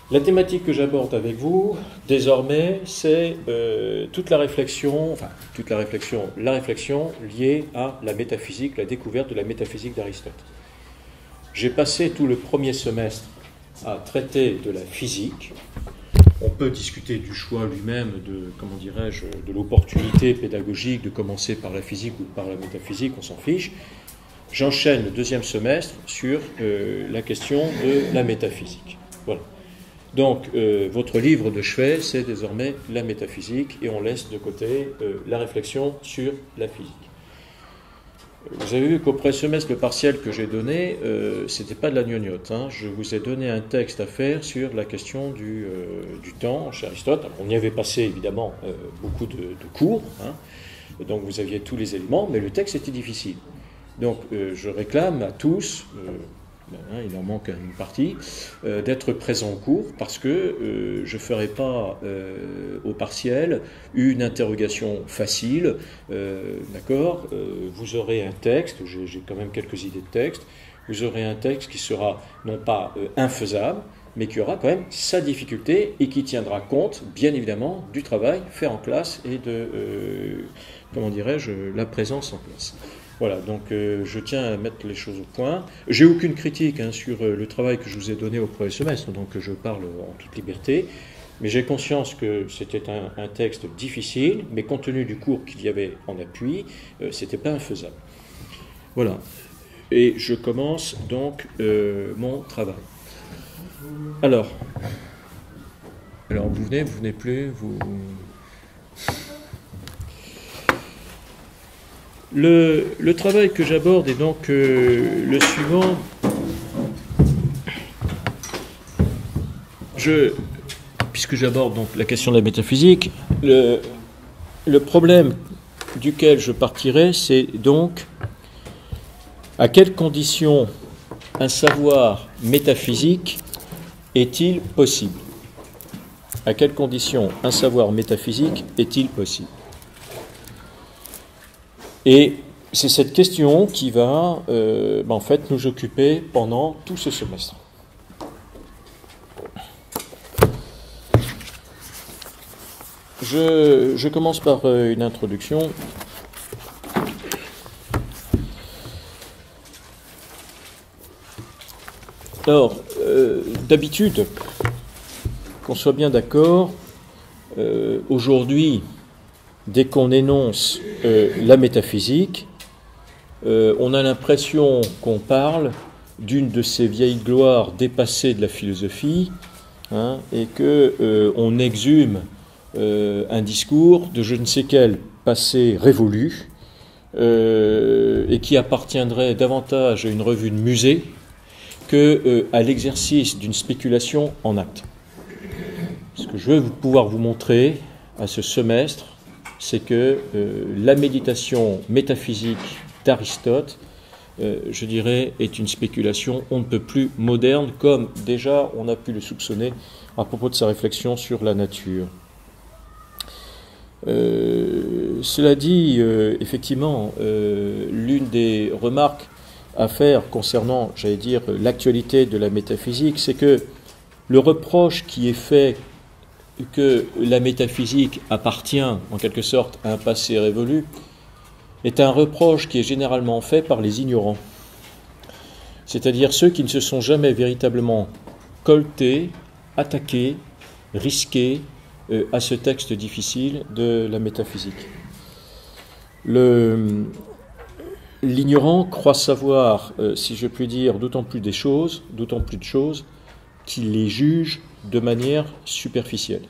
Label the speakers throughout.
Speaker 1: La thématique que j'aborde avec vous, désormais, c'est la réflexion liée à la métaphysique, la découverte de la métaphysique d'Aristote. J'ai passé tout le premier semestre à traiter de la physique. On peut discuter du choix lui-même, de l'opportunité pédagogique de commencer par la physique ou par la métaphysique, on s'en fiche. J'enchaîne le deuxième semestre sur la question de la métaphysique. Voilà. Donc, votre livre de chevet, c'est désormais la métaphysique, et on laisse de côté la réflexion sur la physique. Vous avez vu qu'au pré-semestre, le partiel que j'ai donné, c'était pas de la gnognotte. Hein. Je vous ai donné un texte à faire sur la question du temps chez Aristote. Alors, on y avait passé évidemment beaucoup de cours, hein. Donc vous aviez tous les éléments, mais le texte était difficile. Donc je réclame à tous, il en manque une partie, d'être présent au cours, parce que je ne ferai pas au partiel une interrogation facile, d'accord. Vous aurez un texte, j'ai quand même quelques idées de texte, vous aurez un texte qui sera non pas infaisable, mais qui aura quand même sa difficulté et qui tiendra compte, bien évidemment, du travail fait en classe et de, la présence en classe. Voilà, donc je tiens à mettre les choses au point. J'ai aucune critique sur le travail que je vous ai donné au premier semestre, donc je parle en toute liberté, mais j'ai conscience que c'était un texte difficile, mais compte tenu du cours qu'il y avait en appui, c'était pas infaisable. Voilà, et je commence donc mon travail. Alors vous venez plus, vous... Le travail que j'aborde est donc le suivant. Puisque j'aborde donc la question de la métaphysique, le problème duquel je partirai, c'est donc à quelles conditions un savoir métaphysique est-il possible ? À quelles conditions un savoir métaphysique est-il possible ? Et c'est cette question qui va en fait nous occuper pendant tout ce semestre. Je commence par une introduction. Alors, d'habitude, qu'on soit bien d'accord, aujourd'hui, dès qu'on énonce la métaphysique, on a l'impression qu'on parle d'une de ces vieilles gloires dépassées de la philosophie, et qu'on exhume un discours de je ne sais quel passé révolu, et qui appartiendrait davantage à une revue de musée qu'à l'exercice d'une spéculation en actes. Ce que je veux pouvoir vous montrer à ce semestre, c'est que la méditation métaphysique d'Aristote, je dirais, est une spéculation on ne peut plus moderne, comme déjà on a pu le soupçonner à propos de sa réflexion sur la nature. Cela dit, effectivement, l'une des remarques à faire concernant, l'actualité de la métaphysique, c'est que le reproche qui est fait que la métaphysique appartient en quelque sorte à un passé révolu est un reproche qui est généralement fait par les ignorants, c'est-à-dire ceux qui ne se sont jamais véritablement coltés, attaqués, risqués à ce texte difficile de la métaphysique. L'ignorant croit savoir, si je puis dire, d'autant plus de choses qu'il les juge de manière superficielle.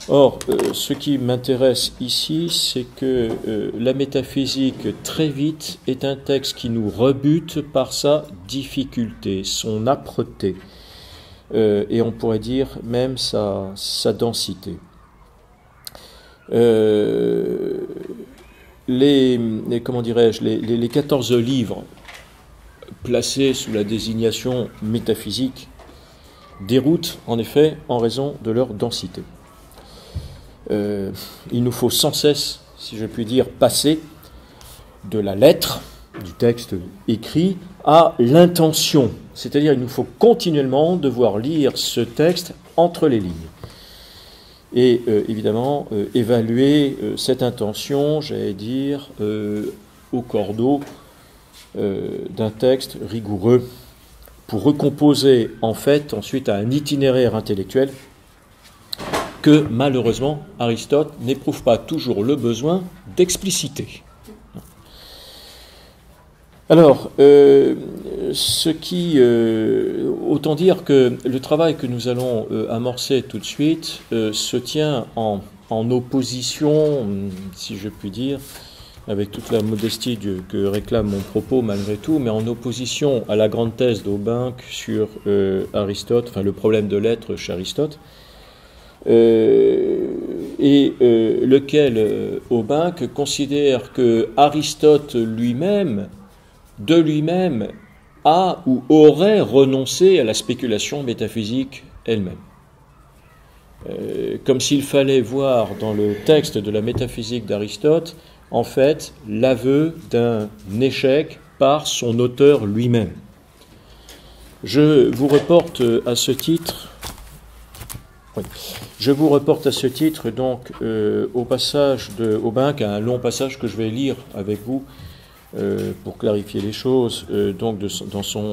Speaker 1: Or, ce qui m'intéresse ici, c'est que la métaphysique, très vite, est un texte qui nous rebute par sa difficulté, son âpreté, et on pourrait dire même sa densité. Les 14 livres placés sous la désignation métaphysique déroutent en effet en raison de leur densité. Il nous faut sans cesse, si je puis dire, passer de la lettre du texte écrit à l'intention. C'est-à-dire qu'il nous faut continuellement devoir lire ce texte entre les lignes. Et évidemment, évaluer cette intention, j'allais dire, au cordeau d'un texte rigoureux pour recomposer en fait ensuite à un itinéraire intellectuel que malheureusement Aristote n'éprouve pas toujours le besoin d'expliciter. Alors, autant dire que le travail que nous allons amorcer tout de suite se tient en opposition, si je puis dire, avec toute la modestie que réclame mon propos malgré tout, mais en opposition à la grande thèse d'Aubinck sur Aristote, enfin le problème de l'être chez Aristote, lequel Aubinck considère que Aristote lui-même, de lui-même, a ou aurait renoncé à la spéculation métaphysique elle-même. Comme s'il fallait voir dans le texte de la métaphysique d'Aristote, en fait, l'aveu d'un échec par son auteur lui-même. Je vous reporte à ce titre donc au passage de Aubinck, un long passage que je vais lire avec vous pour clarifier les choses, donc dans son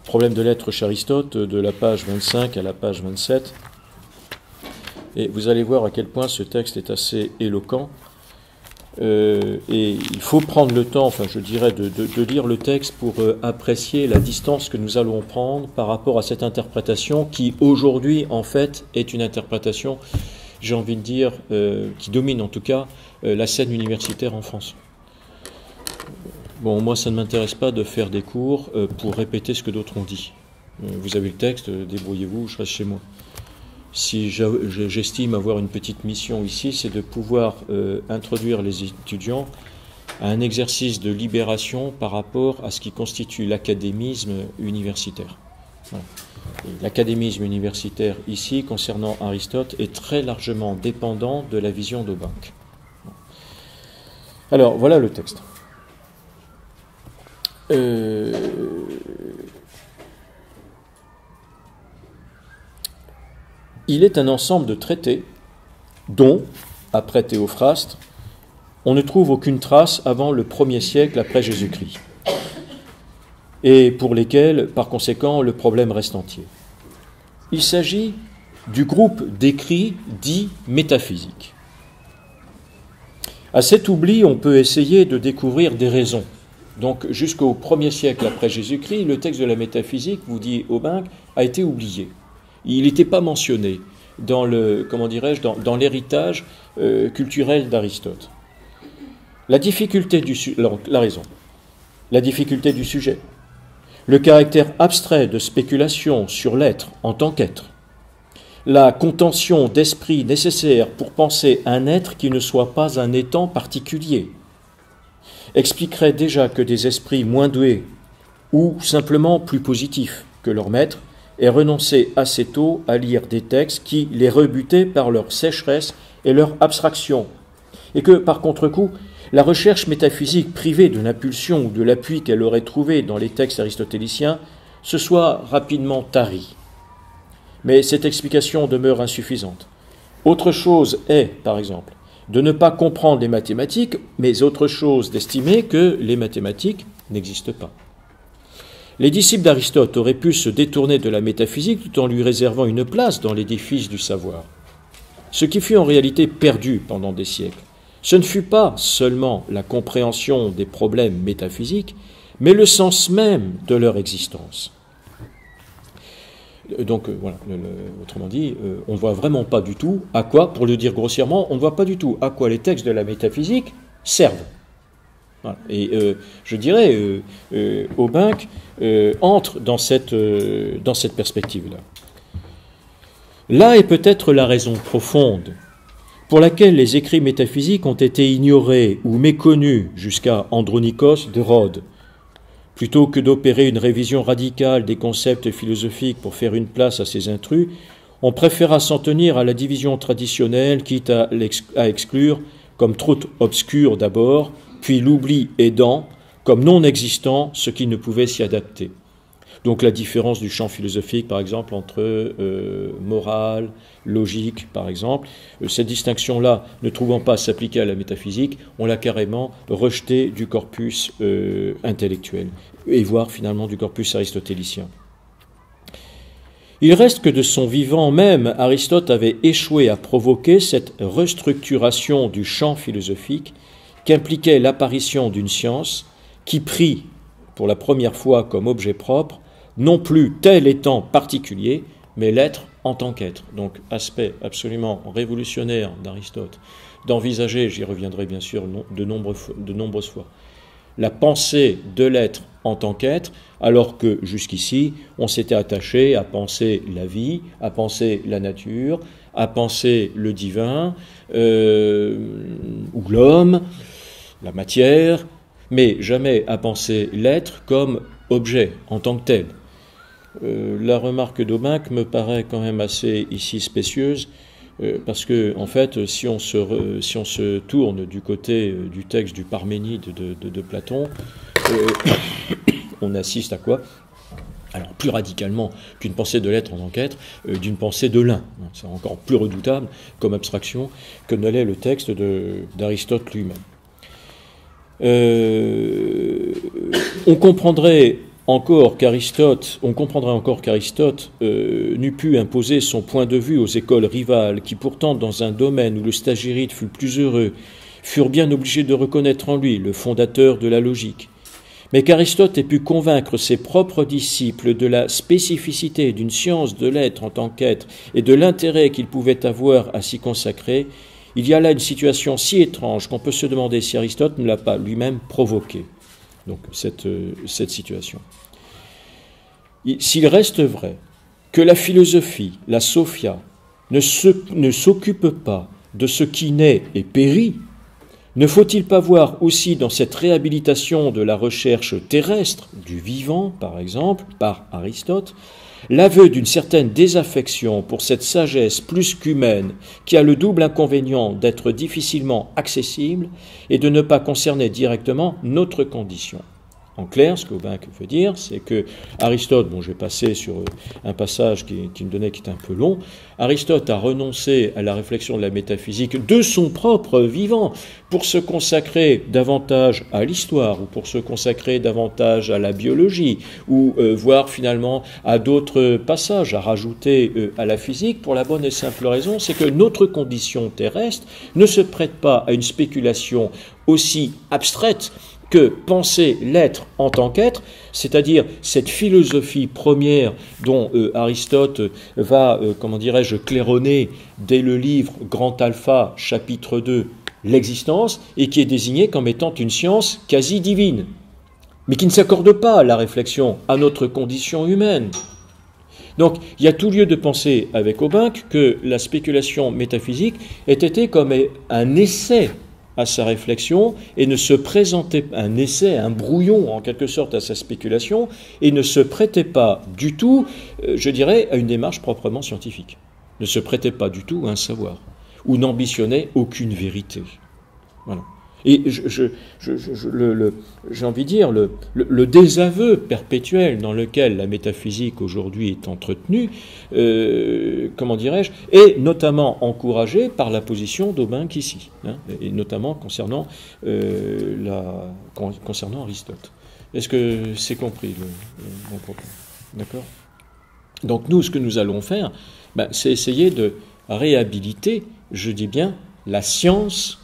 Speaker 1: problème de l'être chez Aristote, de la page 25 à la page 27. Et vous allez voir à quel point ce texte est assez éloquent. Et il faut prendre le temps, enfin je dirais, de lire le texte pour apprécier la distance que nous allons prendre par rapport à cette interprétation qui aujourd'hui en fait est une interprétation, j'ai envie de dire, qui domine en tout cas la scène universitaire en France. Bon, moi ça ne m'intéresse pas de faire des cours pour répéter ce que d'autres ont dit. Vous avez le texte, débrouillez-vous, je reste chez moi. Si j'estime avoir une petite mission ici, c'est de pouvoir introduire les étudiants à un exercice de libération par rapport à ce qui constitue l'académisme universitaire. Voilà. L'académisme universitaire ici, concernant Aristote, est très largement dépendant de la vision d'Aubinck. Alors, voilà le texte. Il est un ensemble de traités dont, après Théophraste, on ne trouve aucune trace avant le 1er siècle après Jésus-Christ, et pour lesquels, par conséquent, le problème reste entier. Il s'agit du groupe d'écrits dits métaphysiques. À cet oubli, on peut essayer de découvrir des raisons. Donc, jusqu'au 1er siècle après Jésus-Christ, le texte de la métaphysique, vous dit Aubinck, a été oublié. Il n'était pas mentionné dans l'héritage culturel d'Aristote. La difficulté du sujet, le caractère abstrait de spéculation sur l'être en tant qu'être, la contention d'esprit nécessaire pour penser un être qui ne soit pas un étant particulier, expliquerait déjà que des esprits moins doués ou simplement plus positifs que leur maître aient renoncé assez tôt à lire des textes qui les rebutaient par leur sécheresse et leur abstraction, et que, par contre-coup, la recherche métaphysique privée de l'impulsion ou de l'appui qu'elle aurait trouvé dans les textes aristotéliciens se soit rapidement tarie. Mais cette explication demeure insuffisante. Autre chose est, par exemple, de ne pas comprendre les mathématiques, mais autre chose d'estimer que les mathématiques n'existent pas. Les disciples d'Aristote auraient pu se détourner de la métaphysique tout en lui réservant une place dans l'édifice du savoir. Ce qui fut en réalité perdu pendant des siècles, ce ne fut pas seulement la compréhension des problèmes métaphysiques, mais le sens même de leur existence. Donc voilà, autrement dit, on ne voit vraiment pas du tout à quoi, pour le dire grossièrement, on ne voit pas du tout à quoi les textes de la métaphysique servent. Voilà. Et je dirais, Aubinck entre dans cette perspective-là. Là est peut-être la raison profonde pour laquelle les écrits métaphysiques ont été ignorés ou méconnus jusqu'à Andronikos de Rhodes. Plutôt que d'opérer une révision radicale des concepts philosophiques pour faire une place à ces intrus, on préféra s'en tenir à la division traditionnelle, quitte à exclure, comme trop obscure d'abord, puis l'oubli aidant, comme non existant ce qui ne pouvait s'y adapter. Donc la différence du champ philosophique, par exemple, entre morale, logique, par exemple, cette distinction-là, ne trouvant pas à s'appliquer à la métaphysique, on l'a carrément rejetée du corpus intellectuel, et voire finalement du corpus aristotélicien. Il reste que de son vivant même, Aristote avait échoué à provoquer cette restructuration du champ philosophique qu'impliquait l'apparition d'une science qui prit, pour la première fois comme objet propre, non plus tel étant particulier, mais l'être en tant qu'être. Donc, aspect absolument révolutionnaire d'Aristote, d'envisager, j'y reviendrai bien sûr de nombreuses fois, la pensée de l'être en tant qu'être, alors que jusqu'ici, on s'était attaché à penser la vie, à penser la nature, à penser le divin, ou l'homme, la matière, mais jamais à penser l'être comme objet en tant que tel. La remarque d'Aubin me paraît quand même assez ici spécieuse, parce que en fait, si on se tourne du côté du texte du Parménide de Platon, on assiste à quoi? Alors plus radicalement qu'une pensée de l'être en tant qu'être, d'une pensée de l'un. C'est encore plus redoutable comme abstraction que ne l'est le texte d'Aristote lui-même. On comprendrait encore qu'Aristote n'eût pu imposer son point de vue aux écoles rivales, qui pourtant, dans un domaine où le stagirite fut le plus heureux, furent bien obligés de reconnaître en lui le fondateur de la logique. Mais qu'Aristote ait pu convaincre ses propres disciples de la spécificité d'une science de l'être en tant qu'être et de l'intérêt qu'il pouvait avoir à s'y consacrer, il y a là une situation si étrange qu'on peut se demander si Aristote ne l'a pas lui-même provoquée. Donc cette situation. S'il reste vrai que la philosophie, la sophia, ne s'occupe pas de ce qui naît et périt, ne faut-il pas voir aussi dans cette réhabilitation de la recherche terrestre, du vivant par exemple, par Aristote, l'aveu d'une certaine désaffection pour cette sagesse plus qu'humaine qui a le double inconvénient d'être difficilement accessible et de ne pas concerner directement notre condition. En clair, ce qu'Aubin veut dire, c'est que Aristote, je vais passer sur un passage qui me donnait qui est un peu long, Aristote a renoncé à la réflexion de la métaphysique de son propre vivant pour se consacrer davantage à l'histoire, ou pour se consacrer davantage à la biologie, ou voire finalement à d'autres passages à rajouter à la physique, pour la bonne et simple raison, c'est que notre condition terrestre ne se prête pas à une spéculation aussi abstraite que penser l'être en tant qu'être, c'est-à-dire cette philosophie première dont Aristote va, claironner dès le livre Grand Alpha, chapitre 2, l'existence, et qui est désignée comme étant une science quasi divine, mais qui ne s'accorde pas à la réflexion, à notre condition humaine. Donc, il y a tout lieu de penser avec Aubin que la spéculation métaphysique ait été comme un essai à sa réflexion et ne se présentait un essai, un brouillon en quelque sorte à sa spéculation et ne se prêtait pas du tout, je dirais, à une démarche proprement scientifique. Ne se prêtait pas du tout à un savoir ou n'ambitionnait aucune vérité. Voilà. Et j'ai envie de dire, le désaveu perpétuel dans lequel la métaphysique aujourd'hui est entretenue, est notamment encouragé par la position d'Aubin qu'ici, et notamment concernant Aristote. Est-ce que c'est compris mon propos? D'accord? Donc nous, ce que nous allons faire, c'est essayer de réhabiliter, je dis bien, la science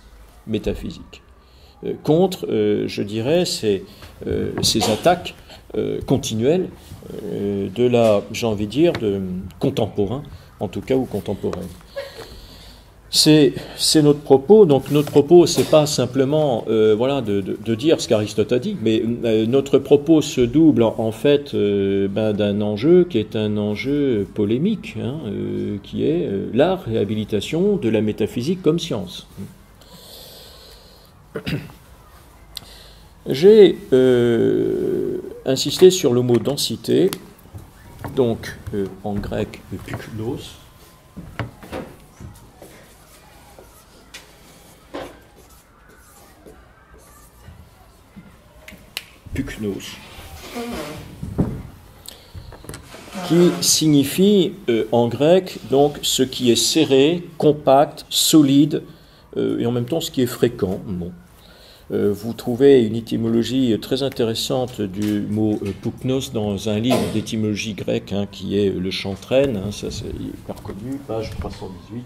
Speaker 1: métaphysique contre, je dirais, ces attaques continuelles de contemporains, en tout cas, ou contemporaines. C'est notre propos. Donc notre propos, c'est pas simplement de dire ce qu'Aristote a dit, mais notre propos se double en fait d'un enjeu qui est un enjeu polémique, qui est la réhabilitation de la métaphysique comme science. J'ai insisté sur le mot densité, donc en grec pyknos. pyknos, qui signifie en grec donc ce qui est serré, compact, solide et en même temps ce qui est fréquent. Bon. Vous trouvez une étymologie très intéressante du mot pyknos dans un livre d'étymologie grecque qui est le Chantraine, ça c'est hyper connu, page 318.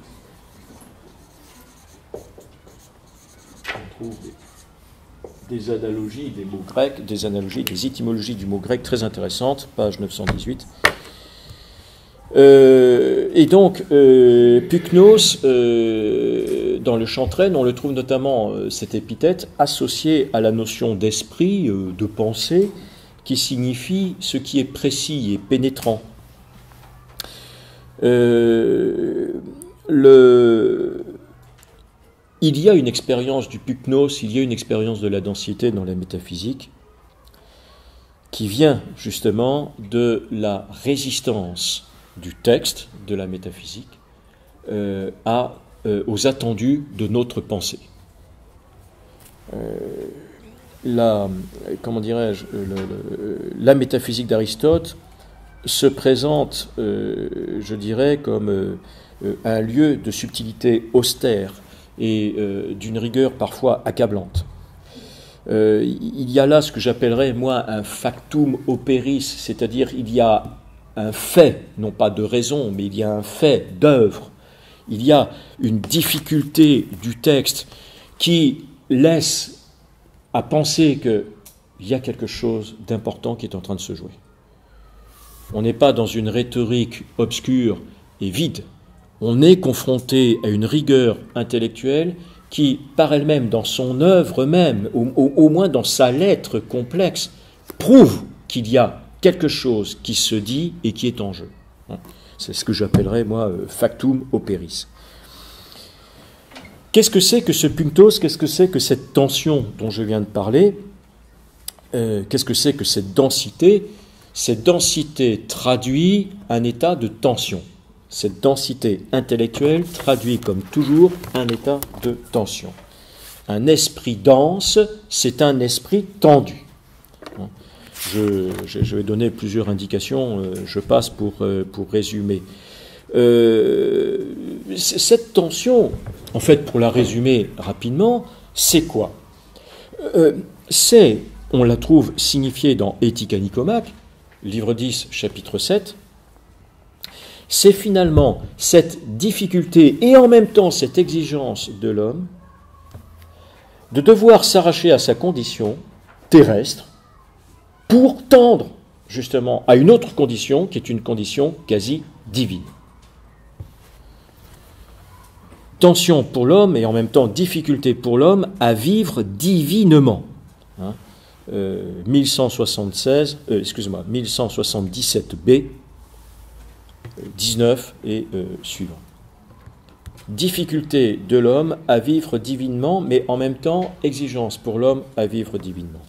Speaker 1: On trouve des analogies des mots grecs, des analogies, des étymologies du mot grec très intéressantes, page 918. Et donc, pyknos, dans le Chantraine, on le trouve notamment, cette épithète, associée à la notion d'esprit, de pensée, qui signifie ce qui est précis et pénétrant. Il y a une expérience du pyknos, il y a une expérience de la densité dans la métaphysique, qui vient justement de la résistance du texte de la métaphysique aux attendus de notre pensée. La métaphysique d'Aristote se présente, je dirais, comme un lieu de subtilité austère et d'une rigueur parfois accablante. Il y a là ce que j'appellerais, moi, un factum operis, c'est-à-dire il y a un fait, non pas de raison, mais il y a un fait d'œuvre. Il y a une difficulté du texte qui laisse à penser qu'il y a quelque chose d'important qui est en train de se jouer. On n'est pas dans une rhétorique obscure et vide. On est confronté à une rigueur intellectuelle qui, par elle-même, dans son œuvre même, au moins dans sa lettre complexe, prouve qu'il y a quelque chose qui se dit et qui est en jeu. C'est ce que j'appellerais, moi, factum operis. Qu'est-ce que c'est que ce pyknos? Qu'est-ce que c'est que cette tension dont je viens de parler? Qu'est-ce que c'est que cette densité? Cette densité traduit un état de tension. Cette densité intellectuelle traduit, comme toujours, un état de tension. Un esprit dense, c'est un esprit tendu. Je vais donner plusieurs indications, je passe pour résumer. Cette tension, en fait, pour la résumer rapidement, c'est quoi? On la trouve signifiée dans Éthica Nicomaque, livre 10, chapitre 7, c'est finalement cette difficulté et en même temps cette exigence de l'homme de devoir s'arracher à sa condition terrestre pour tendre justement à une autre condition qui est une condition quasi divine. Tension pour l'homme et en même temps difficulté pour l'homme à vivre divinement. 1177b, 19 et suivant. Difficulté de l'homme à vivre divinement, mais en même temps exigence pour l'homme à vivre divinement.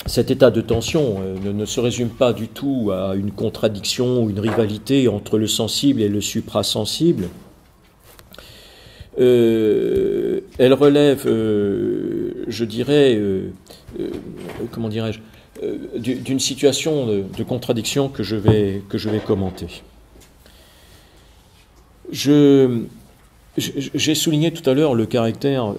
Speaker 1: Cet état de tension ne se résume pas du tout à une contradiction ou une rivalité entre le sensible et le suprasensible. Elle relève, je dirais, d'une situation de contradiction que je vais commenter. J'ai souligné tout à l'heure le caractère,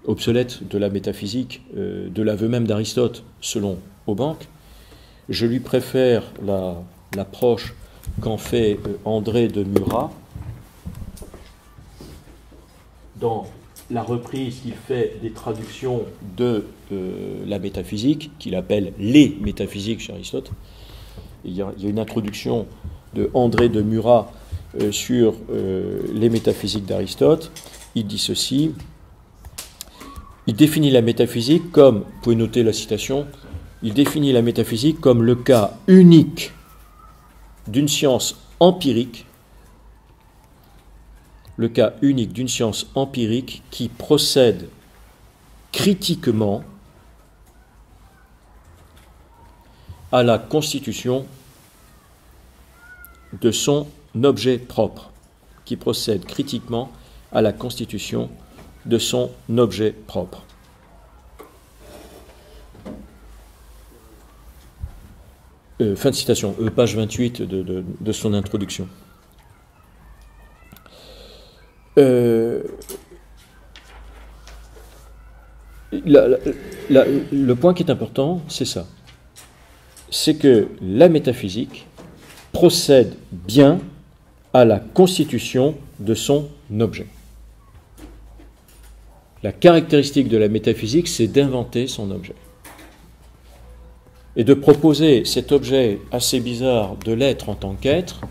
Speaker 1: obsolète de la métaphysique, de l'aveu même d'Aristote, selon Aubank. Je lui préfère l'approche qu'en fait André de Murat dans la reprise qu'il fait des traductions de la métaphysique, qu'il appelle les métaphysiques chez Aristote. Il y a une introduction de André de Murat sur les métaphysiques d'Aristote. Il dit ceci: il définit la métaphysique comme, vous pouvez noter la citation, il définit la métaphysique comme le cas unique d'une science empirique, le cas unique d'une science empirique qui procède critiquement à la constitution de son objet propre, qui procède critiquement à la constitution de son objet propre. Fin de citation, page 28 de son introduction. Le point qui est important, c'est ça. C'est que la métaphysique procède bien à la constitution de son objet. La caractéristique de la métaphysique, c'est d'inventer son objet. Et de proposer cet objet assez bizarre de l'être en tant qu'être,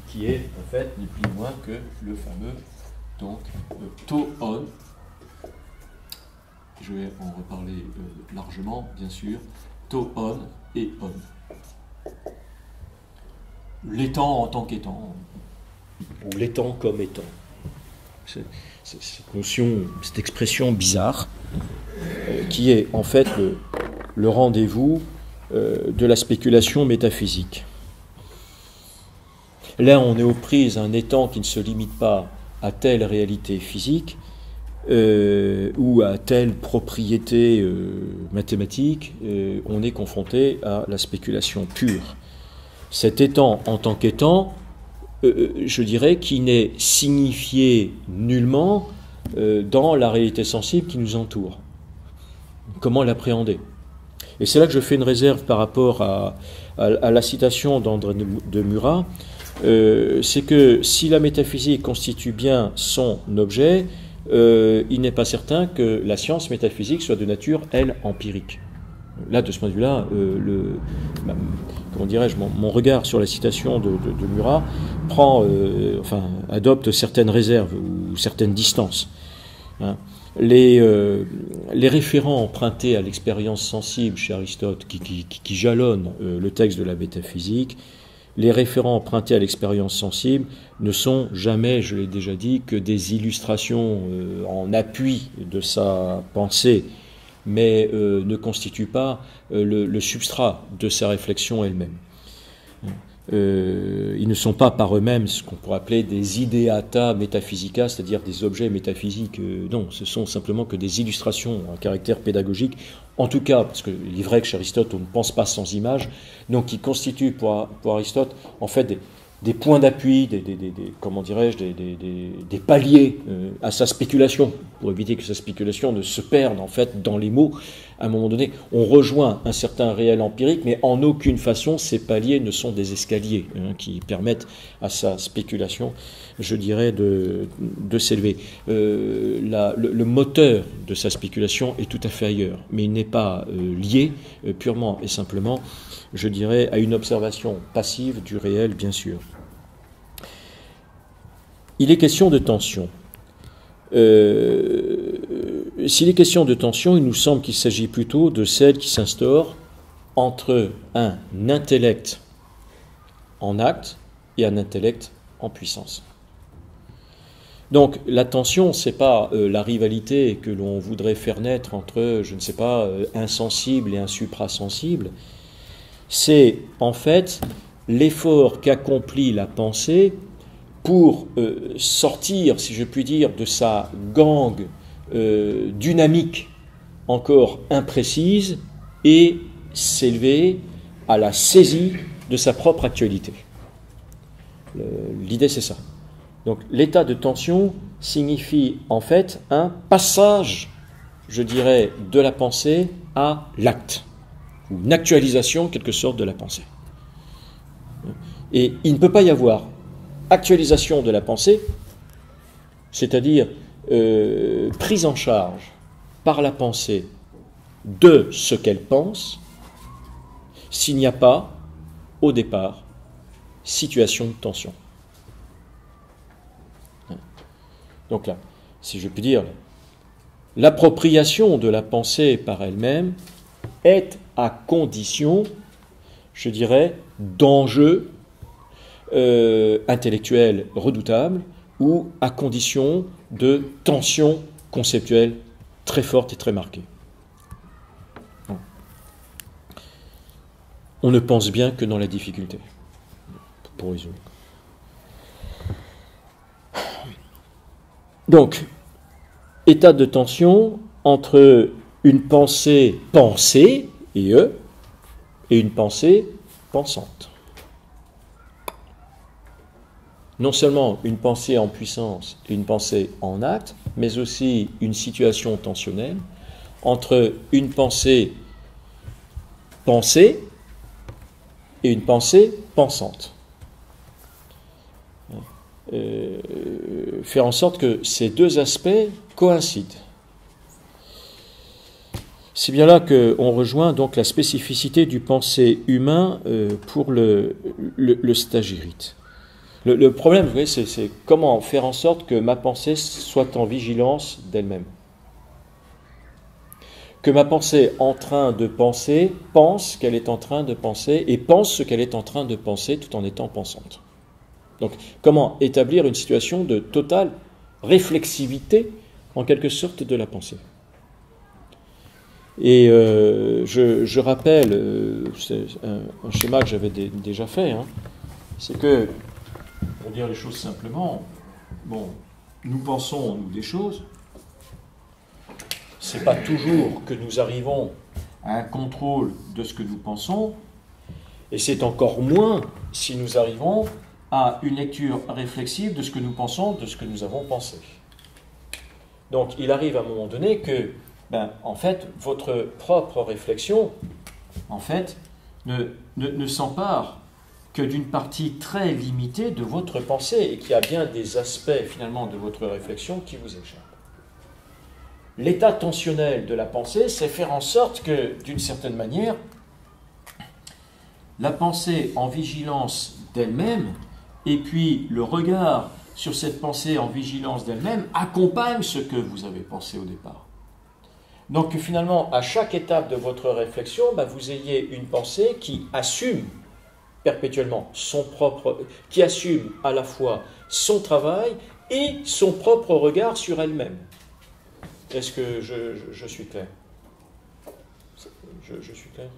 Speaker 1: qui est en fait ni plus ni moins que le fameux donc to-on. Je vais en reparler largement, bien sûr. To-on et on. L'étant en tant qu'étant, ou l'étant comme étant. C'est cette notion, cette expression bizarre, qui est en fait le rendez-vous de la spéculation métaphysique. Là, on est aux prises d'un étant qui ne se limite pas à telle réalité physique ou à telle propriété mathématique. On est confronté à la spéculation pure. Cet étant en tant qu'étant, je dirais, qui n'est signifié nullement dans la réalité sensible qui nous entoure. Comment l'appréhender ? Et c'est là que je fais une réserve par rapport à la citation d'André de Murat, c'est que si la métaphysique constitue bien son objet, il n'est pas certain que la science métaphysique soit de nature, elle, empirique. Là, de ce point de vue-là, comment dirais-je, mon regard sur la citation de Murat adopte certaines réserves ou certaines distances. Hein. Les référents empruntés à l'expérience sensible chez Aristote, qui jalonnent le texte de la métaphysique, les référents empruntés à l'expérience sensible ne sont jamais, je l'ai déjà dit, que des illustrations en appui de sa pensée, mais ne constituent pas le substrat de sa réflexion elle-même. Ils ne sont pas par eux-mêmes ce qu'on pourrait appeler des ideata metaphysica, c'est-à-dire des objets métaphysiques. Non, ce sont simplement que des illustrations à caractère pédagogique, en tout cas, parce qu'il est vrai que chez Aristote, on ne pense pas sans images, donc qui constituent pour Aristote, en fait, des points d'appui, comment dirais-je, des paliers à sa spéculation, pour éviter que sa spéculation ne se perde en fait dans les mots. À un moment donné, on rejoint un certain réel empirique, mais en aucune façon ces paliers ne sont des escaliers qui permettent à sa spéculation, je dirais, de s'élever. Le moteur de sa spéculation est tout à fait ailleurs, mais il n'est pas lié purement et simplement, je dirais, à une observation passive du réel, bien sûr. Il est question de tension. S'il est question de tension, il nous semble qu'il s'agit plutôt de celle qui s'instaure entre un intellect en acte et un intellect en puissance. Donc la tension, ce n'est pas la rivalité que l'on voudrait faire naître entre, je ne sais pas, un sensible et un suprasensible. C'est en fait l'effort qu'accomplit la pensée pour sortir, si je puis dire, de sa gangue dynamique encore imprécise et s'élever à la saisie de sa propre actualité. L'idée, c'est ça. Donc l'état de tension signifie en fait un passage, je dirais, de la pensée à l'acte, ou une actualisation en quelque sorte de la pensée. Et il ne peut pas y avoir actualisation de la pensée, c'est-à-dire prise en charge par la pensée de ce qu'elle pense, s'il n'y a pas, au départ, situation de tension. Donc là, si je puis dire, l'appropriation de la pensée par elle-même est à condition, je dirais, d'enjeux intellectuels redoutables ou à condition de tensions conceptuelles très fortes et très marquées. On ne pense bien que dans la difficulté, pour résumer. Donc, état de tension entre une pensée pensée, et et une pensée pensante. Non seulement une pensée en puissance et une pensée en acte, mais aussi une situation tensionnelle entre une pensée pensée et une pensée pensante. Faire en sorte que ces deux aspects coïncident. C'est bien là qu'on rejoint donc la spécificité du pensée humain pour le stagirite. Le problème, vous voyez, c'est comment faire en sorte que ma pensée soit en vigilance d'elle-même. Que ma pensée en train de penser pense qu'elle est en train de penser et pense ce qu'elle est en train de penser tout en étant pensante. Donc, comment établir une situation de totale réflexivité, en quelque sorte, de la pensée. Et je rappelle, c'est un schéma que j'avais déjà fait, hein, c'est que, pour dire les choses simplement, bon, nous pensons, nous, des choses, c'est pas toujours que nous arrivons à un contrôle de ce que nous pensons, et c'est encore moins si nous arrivons à une lecture réflexive de ce que nous pensons, de ce que nous avons pensé. Donc, il arrive à un moment donné que, en fait, votre propre réflexion, en fait, ne s'empare que d'une partie très limitée de votre pensée et qu'il y a bien des aspects, finalement, de votre réflexion qui vous échappent. L'état tensionnel de la pensée, c'est faire en sorte que, d'une certaine manière, la pensée en vigilance d'elle-même et puis le regard sur cette pensée en vigilance d'elle-même accompagne ce que vous avez pensé au départ. Donc que finalement, à chaque étape de votre réflexion, vous ayez une pensée qui assume perpétuellement qui assume à la fois son travail et son propre regard sur elle-même. Est-ce que je suis clair ? Je suis clair ?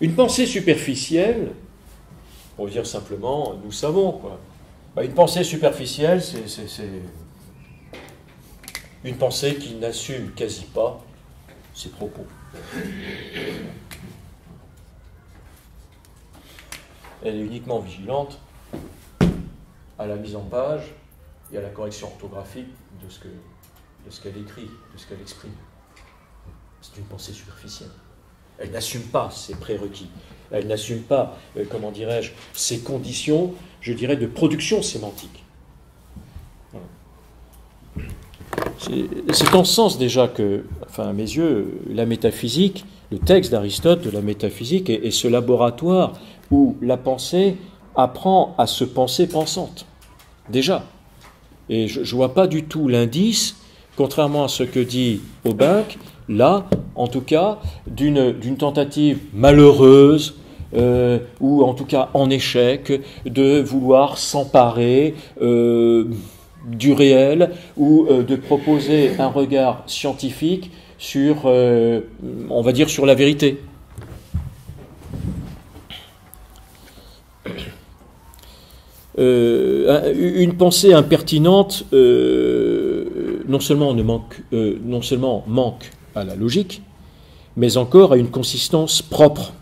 Speaker 1: Une pensée superficielle, pour dire simplement, nous savons quoi. Une pensée superficielle, c'est une pensée qui n'assume quasi pas ses propos. Elle est uniquement vigilante à la mise en page et à la correction orthographique de ce qu'elle écrit, de ce qu'elle exprime. C'est une pensée superficielle. Elle n'assume pas ses prérequis. Elle n'assume pas, ses conditions, je dirais, de production sémantique. Voilà. C'est en ce sens déjà que, à mes yeux, la métaphysique, le texte d'Aristote de la métaphysique est ce laboratoire où la pensée apprend à se penser pensante. Déjà. Et je ne vois pas du tout l'indice, contrairement à ce que dit Aubac, là, en tout cas, d'une tentative malheureuse, ou en tout cas en échec, de vouloir s'emparer du réel, ou de proposer un regard scientifique sur, on va dire, sur la vérité. Une pensée impertinente non seulement manque à la logique, mais encore à une consistance propre.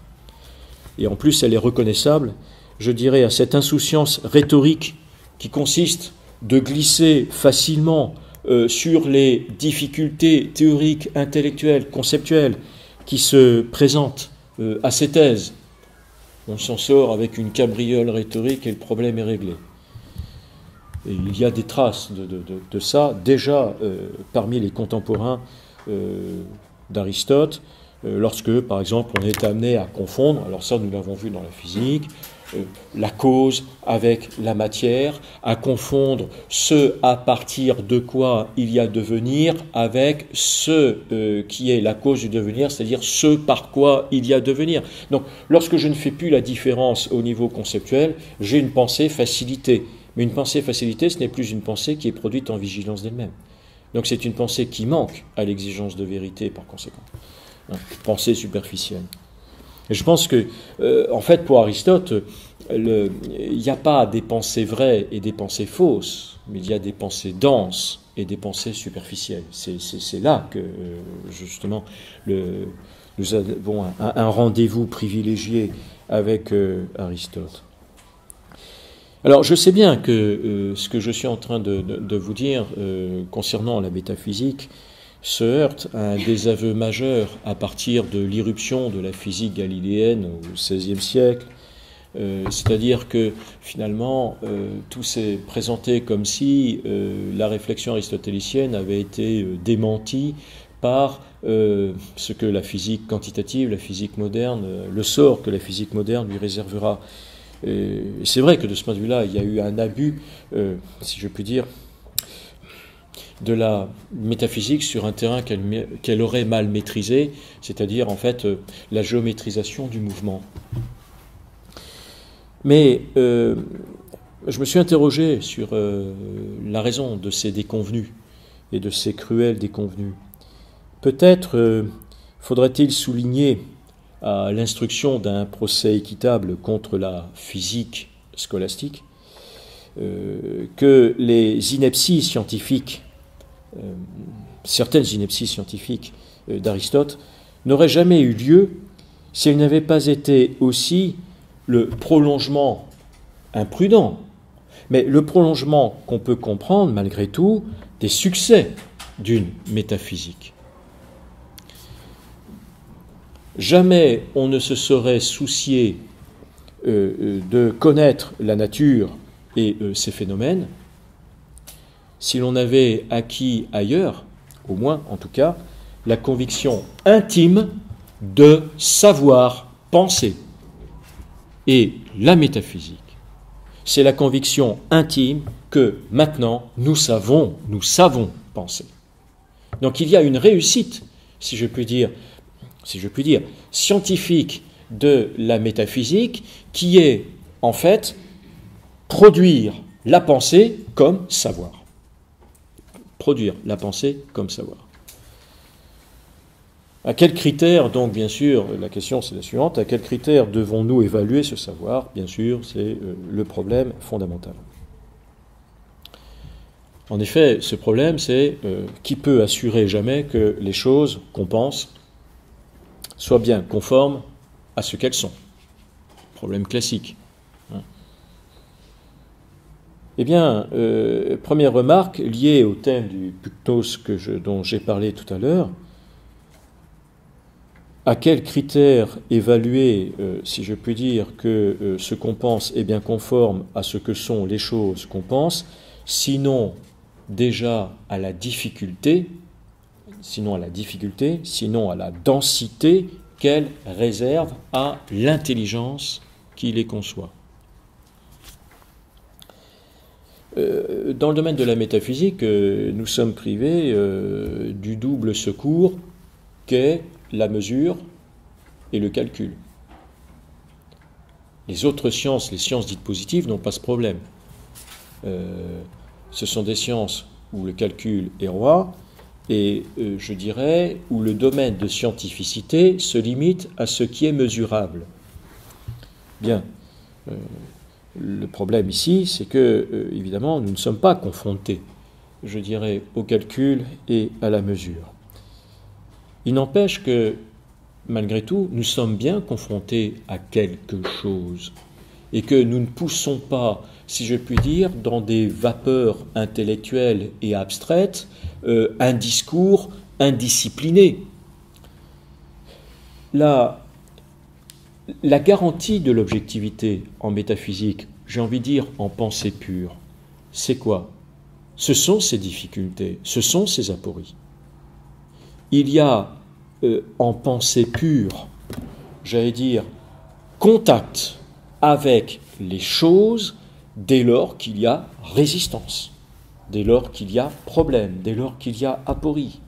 Speaker 1: Et en plus, elle est reconnaissable, je dirais, à cette insouciance rhétorique qui consiste de glisser facilement sur les difficultés théoriques, intellectuelles, conceptuelles qui se présentent à ces thèses. On s'en sort avec une cabriole rhétorique et le problème est réglé. Et il y a des traces de ça déjà parmi les contemporains d'Aristote, lorsque, par exemple, on est amené à confondre, alors ça nous l'avons vu dans la physique, la cause avec la matière, à confondre ce à partir de quoi il y a devenir avec ce qui est la cause du devenir, c'est-à-dire ce par quoi il y a devenir. Donc, lorsque je ne fais plus la différence au niveau conceptuel, j'ai une pensée facilitée. Mais une pensée facilitée, ce n'est plus une pensée qui est produite en vigilance d'elle-même. Donc c'est une pensée qui manque à l'exigence de vérité par conséquent. Pensée superficielle. Et je pense que, en fait, pour Aristote, il n'y a pas des pensées vraies et des pensées fausses, mais il y a des pensées denses et des pensées superficielles. C'est là que, justement, le nous avons un rendez-vous privilégié avec Aristote. Alors je sais bien que ce que je suis en train de vous dire concernant la métaphysique se heurte à un désaveu majeur à partir de l'irruption de la physique galiléenne au XVIe siècle. C'est-à-dire que finalement tout s'est présenté comme si la réflexion aristotélicienne avait été démentie par ce que la physique quantitative, la physique moderne, le sort que la physique moderne lui réservera. C'est vrai que de ce point de vue-là, il y a eu un abus, si je puis dire, de la métaphysique sur un terrain qu'elle aurait mal maîtrisé, c'est-à-dire en fait la géométrisation du mouvement. Mais je me suis interrogé sur la raison de ces déconvenues et de ces cruelles déconvenues. Peut-être faudrait-il souligner à l'instruction d'un procès équitable contre la physique scolastique que les inepties scientifiques, certaines inepties scientifiques d'Aristote, n'auraient jamais eu lieu si elles n'avaient pas été aussi le prolongement imprudent, mais le prolongement qu'on peut comprendre malgré tout des succès d'une métaphysique. Jamais on ne se serait soucié de connaître la nature et ses phénomènes si l'on avait acquis ailleurs, au moins en tout cas, la conviction intime de savoir penser. Et la métaphysique, c'est la conviction intime que maintenant nous savons penser. Donc il y a une réussite, si je puis dire, scientifique de la métaphysique qui est en fait produire la pensée comme savoir. Produire la pensée comme savoir. À quels critères, donc, bien sûr, la question c'est la suivante, à quels critères devons-nous évaluer ce savoir? Bien sûr, c'est le problème fondamental. En effet, ce problème, c'est qui peut assurer jamais que les choses qu'on pense soient bien conformes à ce qu'elles sont? Problème classique. Eh bien, première remarque liée au thème du puktos dont j'ai parlé tout à l'heure. À quels critères évaluer, si je puis dire, que ce qu'on pense est bien conforme à ce que sont les choses qu'on pense, sinon déjà à la difficulté, sinon à la densité qu'elle réserve à l'intelligence qui les conçoit. Dans le domaine de la métaphysique, nous sommes privés du double secours qu'est la mesure et le calcul. Les autres sciences, les sciences dites positives, n'ont pas ce problème. Ce sont des sciences où le calcul est roi et, je dirais, où le domaine de scientificité se limite à ce qui est mesurable. Bien. Le problème ici, c'est que, évidemment, nous ne sommes pas confrontés, je dirais, au calcul et à la mesure. Il n'empêche que, malgré tout, nous sommes bien confrontés à quelque chose et que nous ne poussons pas, si je puis dire, dans des vapeurs intellectuelles et abstraites, un discours indiscipliné. La garantie de l'objectivité en métaphysique, j'ai envie de dire en pensée pure, c'est quoi? Ce sont ces difficultés, ce sont ces apories. Il y a en pensée pure, j'allais dire, contact avec les choses dès lors qu'il y a résistance, dès lors qu'il y a problème, dès lors qu'il y a aporie.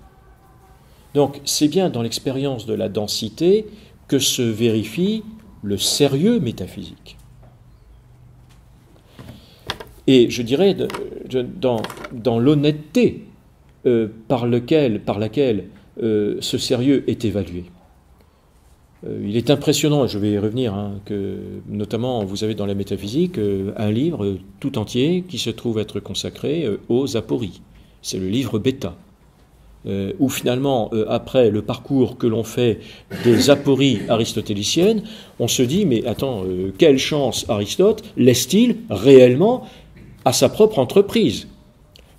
Speaker 1: Donc c'est bien dans l'expérience de la densité que se vérifie le sérieux métaphysique. Et je dirais dans l'honnêteté par laquelle ce sérieux est évalué. Il est impressionnant, je vais y revenir, que notamment vous avez dans la métaphysique un livre tout entier qui se trouve être consacré aux apories. C'est le livre Bêta. où finalement, après le parcours que l'on fait des apories aristotéliciennes, on se dit, mais attends, quelle chance Aristote laisse-t-il réellement à sa propre entreprise?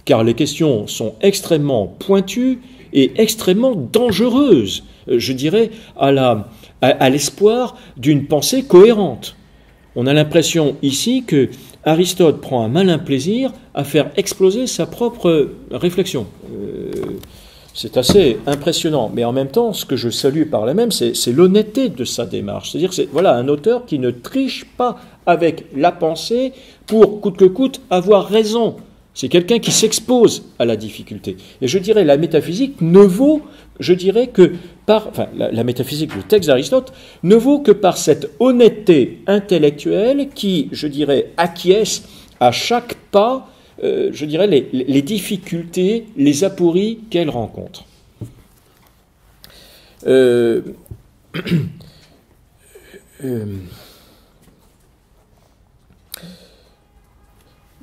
Speaker 1: Car les questions sont extrêmement pointues et extrêmement dangereuses, je dirais, à l'espoir d'une pensée cohérente. On a l'impression ici que Aristote prend un malin plaisir à faire exploser sa propre réflexion. C'est assez impressionnant, mais en même temps, ce que je salue par là même, c'est l'honnêteté de sa démarche. C'est-à-dire que c'est voilà, un auteur qui ne triche pas avec la pensée pour, coûte que coûte, avoir raison. C'est quelqu'un qui s'expose à la difficulté. Et je dirais, la métaphysique ne vaut, je dirais que la métaphysique, le texte d'Aristote, ne vaut que par cette honnêteté intellectuelle qui, je dirais, acquiesce à chaque pas, je dirais, les difficultés, les apories qu'elle rencontre.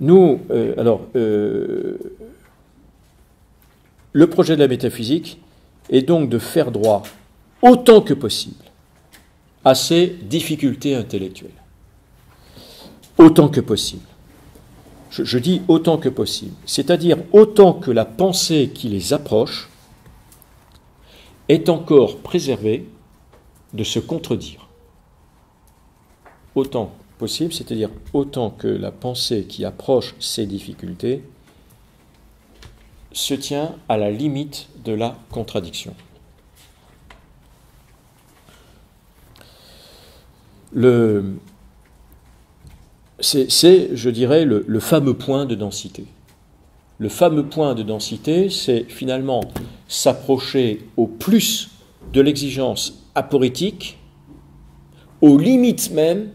Speaker 1: Nous, le projet de la métaphysique est donc de faire droit, autant que possible, à ces difficultés intellectuelles. Autant que possible. Je dis autant que possible, c'est-à-dire autant que la pensée qui les approche est encore préservée de se contredire. Autant possible, c'est-à-dire autant que la pensée qui approche ces difficultés se tient à la limite de la contradiction. C'est, je dirais, le fameux point de densité. Le fameux point de densité, c'est finalement s'approcher au plus de l'exigence aporétique, aux limites même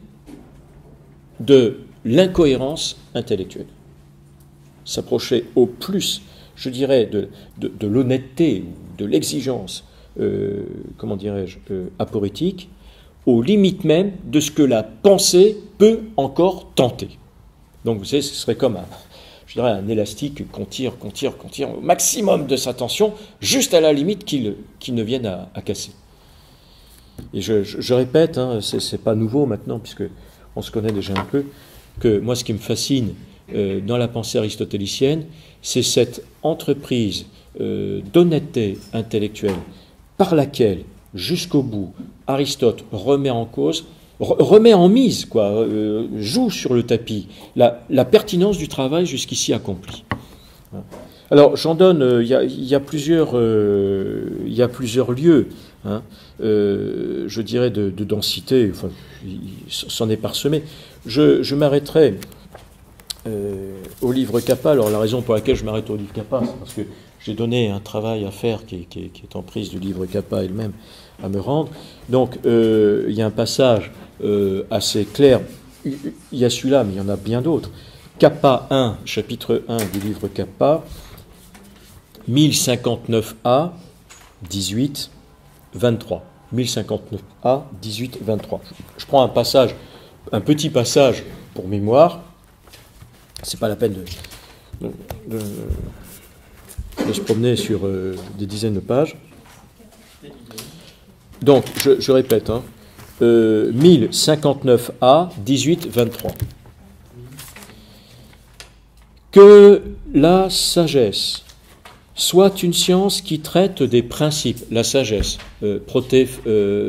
Speaker 1: de l'incohérence intellectuelle. S'approcher au plus, je dirais, de l'honnêteté, de l'exigence, aporétique, aux limites même de ce que la pensée peut encore tenter. Donc, vous savez, ce serait comme un élastique qu'on tire au maximum de sa tension, juste à la limite qu'il ne vienne à casser. Et je répète, c'est pas nouveau maintenant, puisque on se connaît déjà un peu, que moi, ce qui me fascine dans la pensée aristotélicienne, c'est cette entreprise d'honnêteté intellectuelle par laquelle, jusqu'au bout, Aristote remet en cause, remet en mise, joue sur le tapis la pertinence du travail jusqu'ici accompli. Alors, j'en donne, il y a plusieurs lieux, je dirais, de densité, enfin, c'en est parsemé. Je m'arrêterai au livre Kappa. Alors, la raison pour laquelle je m'arrête au livre Kappa, c'est parce que j'ai donné un travail à faire qui est en prise du livre Kappa elle-même à me rendre. Donc, il y a un passage assez clair. Il y a celui-là, mais il y en a bien d'autres. Kappa 1, chapitre 1 du livre Kappa, 1059a, 18, 23. 1059a, 18, 23. Je prends un petit passage pour mémoire. C'est pas la peine de se promener sur des dizaines de pages. Donc, je répète, 1059a, 18, 23. Que la sagesse soit une science qui traite des principes, la sagesse,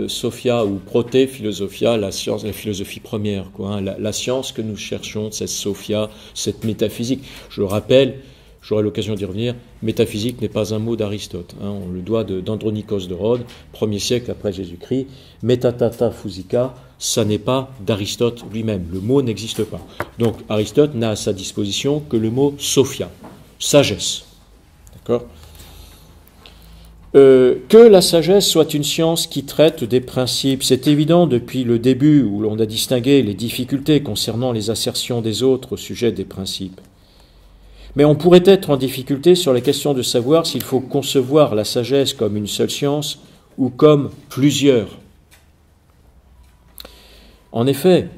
Speaker 1: sophia ou proté-philosophia, la philosophie première, la science que nous cherchons, cette sophia, cette métaphysique. Je le rappelle, j'aurai l'occasion d'y revenir, métaphysique n'est pas un mot d'Aristote, on le doit d'Andronikos de Rhodes, 1er siècle après Jésus-Christ. Metatata physica, ça n'est pas d'Aristote lui-même, le mot n'existe pas. Donc Aristote n'a à sa disposition que le mot sophia, sagesse. D'accord ? Que la sagesse soit une science qui traite des principes, c'est évident depuis le début où l'on a distingué les difficultés concernant les assertions des autres au sujet des principes. Mais on pourrait être en difficulté sur la question de savoir s'il faut concevoir la sagesse comme une seule science ou comme plusieurs. En effet,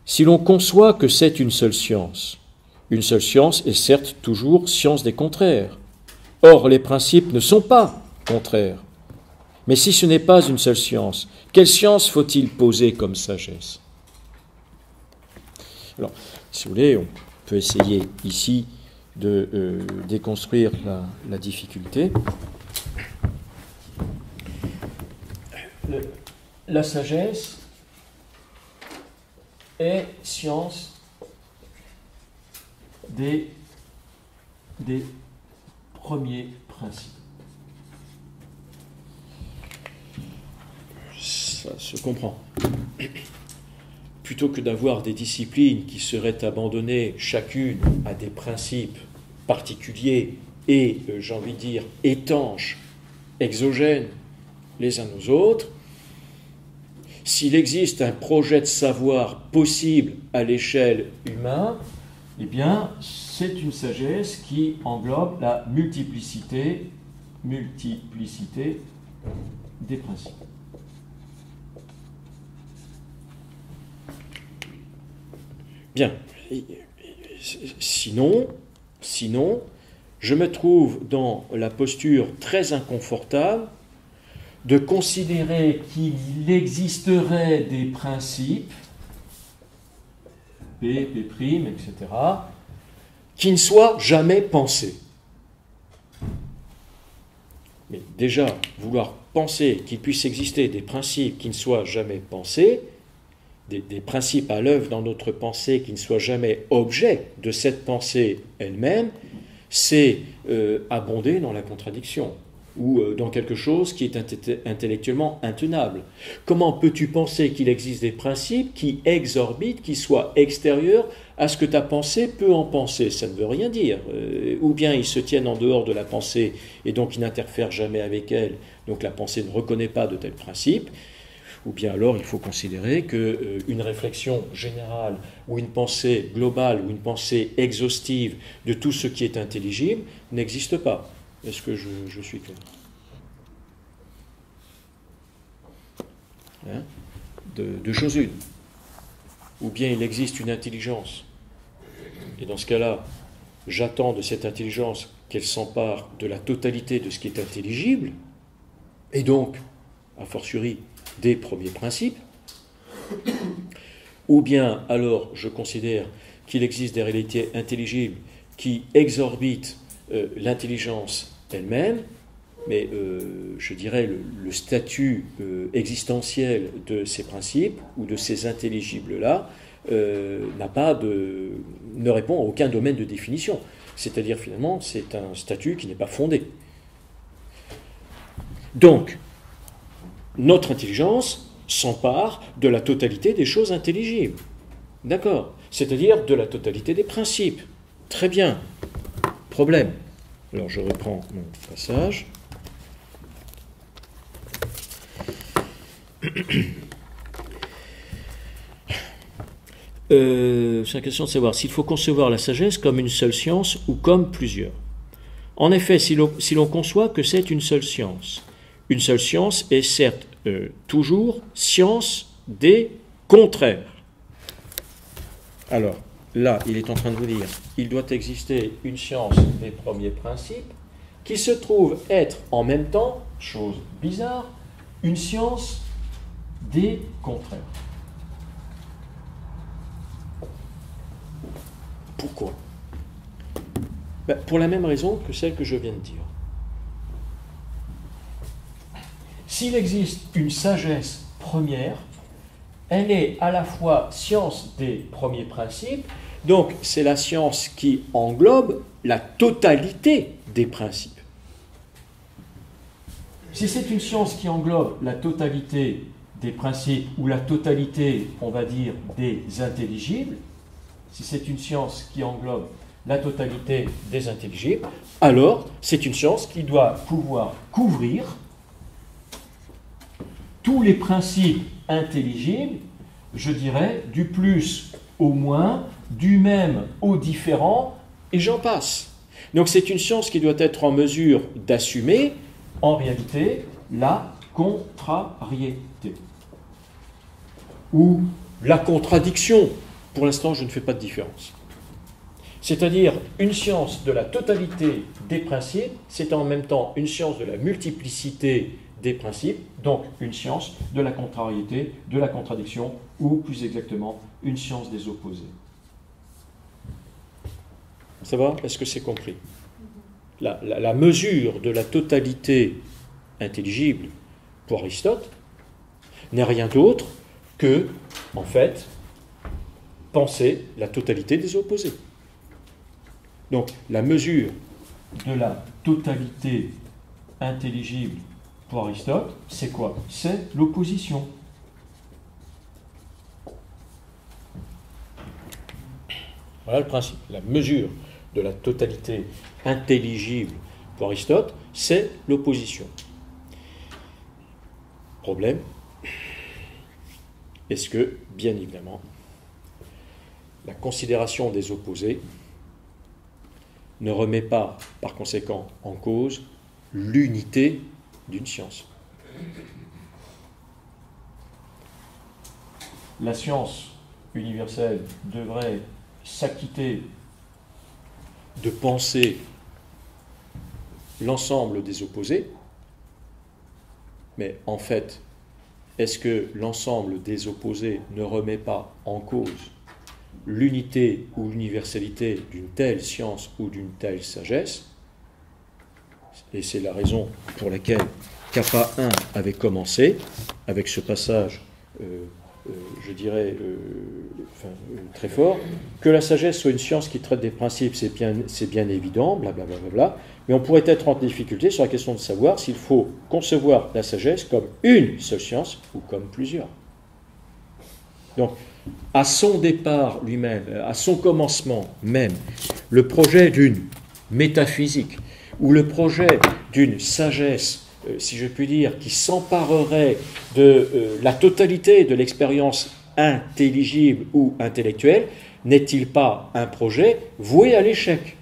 Speaker 1: si l'on conçoit que c'est une seule science est certes toujours science des contraires, Or, les principes ne sont pas contraires. Mais si ce n'est pas une seule science, quelle science faut-il poser comme sagesse? Alors, si vous voulez, on peut essayer ici de déconstruire la difficulté. La sagesse est science des premiers principes. Ça se comprend. Plutôt que d'avoir des disciplines qui seraient abandonnées chacune à des principes particuliers et, j'ai envie de dire, étanches, exogènes les uns aux autres, s'il existe un projet de savoir possible à l'échelle humaine, eh bien, c'est une sagesse qui englobe la multiplicité des principes. Bien. Sinon, je me trouve dans la posture très inconfortable de considérer qu'il existerait des principes, P, P', etc., qui ne soient jamais pensés. Mais déjà, vouloir penser qu'il puisse exister des principes qui ne soient jamais pensés, des principes à l'œuvre dans notre pensée qui ne soient jamais objet de cette pensée elle-même, c'est abonder dans la contradiction ou dans quelque chose qui est intellectuellement intenable. Comment peux-tu penser qu'il existe des principes qui exorbitent, qui soient extérieurs à ce que ta pensée peut en penser? Ça ne veut rien dire. Ou bien ils se tiennent en dehors de la pensée et donc ils n'interfèrent jamais avec elle, donc la pensée ne reconnaît pas de tels principes. Ou bien alors il faut considérer qu'une réflexion générale ou une pensée globale ou une pensée exhaustive de tout ce qui est intelligible n'existe pas. Est-ce que je suis clair? Hein? De choses une. Ou bien il existe une intelligence. Et dans ce cas-là, j'attends de cette intelligence qu'elle s'empare de la totalité de ce qui est intelligible, et donc, a fortiori, des premiers principes. Ou bien alors je considère qu'il existe des réalités intelligibles qui exorbitent l'intelligence elle-même, mais je dirais le statut existentiel de ces principes ou de ces intelligibles-là ne répond à aucun domaine de définition. C'est-à-dire finalement c'est un statut qui n'est pas fondé. Donc, notre intelligence s'empare de la totalité des choses intelligibles. D'accord? C'est-à-dire de la totalité des principes. Très bien. Problème. Alors je reprends mon passage. C'est la question de savoir s'il faut concevoir la sagesse comme une seule science ou comme plusieurs. En effet, si l'on conçoit que c'est une seule science est certes toujours science des contraires. Alors, là, il est en train de vous dire, il doit exister une science des premiers principes qui se trouve être en même temps, chose bizarre, une science des contraires. Pourquoi? Pour la même raison que celle que je viens de dire. S'il existe une sagesse première, elle est à la fois science des premiers principes, donc c'est la science qui englobe la totalité des principes. Si c'est une science qui englobe la totalité des principes ou la totalité, on va dire, des intelligibles, si c'est une science qui englobe la totalité des intelligibles, alors c'est une science qui doit pouvoir couvrir tous les principes intelligibles, je dirais, du plus au moins, du même au différent, et j'en passe. Donc c'est une science qui doit être en mesure d'assumer, en réalité, la contrariété. Ou la contradiction. Pour l'instant, je ne fais pas de différence. C'est-à-dire une science de la totalité des principes, c'est en même temps une science de la multiplicité des principes, donc une science de la contrariété, de la contradiction, ou plus exactement, une science des opposés. Ça va? Est-ce que c'est compris? La mesure de la totalité intelligible pour Aristote n'est rien d'autre que, en fait, penser la totalité des opposés. Donc, la mesure de la totalité intelligible pour Aristote, c'est quoi? C'est l'opposition. Voilà le principe. La mesure de la totalité intelligible pour Aristote, c'est l'opposition. Problème, est-ce que, bien évidemment, la considération des opposés ne remet pas, par conséquent, en cause l'unité d'une science. La science universelle devrait s'acquitter de penser l'ensemble des opposés, mais en fait, est-ce que l'ensemble des opposés ne remet pas en cause l'unité ou l'universalité d'une telle science ou d'une telle sagesse? Et c'est la raison pour laquelle Kappa 1 avait commencé avec ce passage, je dirais, très fort, que la sagesse soit une science qui traite des principes, c'est bien évident, blablabla, bla, mais on pourrait être en difficulté sur la question de savoir s'il faut concevoir la sagesse comme une seule science ou comme plusieurs. Donc, à son départ lui-même, à son commencement même, le projet d'une métaphysique ou le projet d'une sagesse, si je puis dire, qui s'emparerait de la totalité de l'expérience intelligible ou intellectuelle, n'est-il pas un projet voué à l'échec?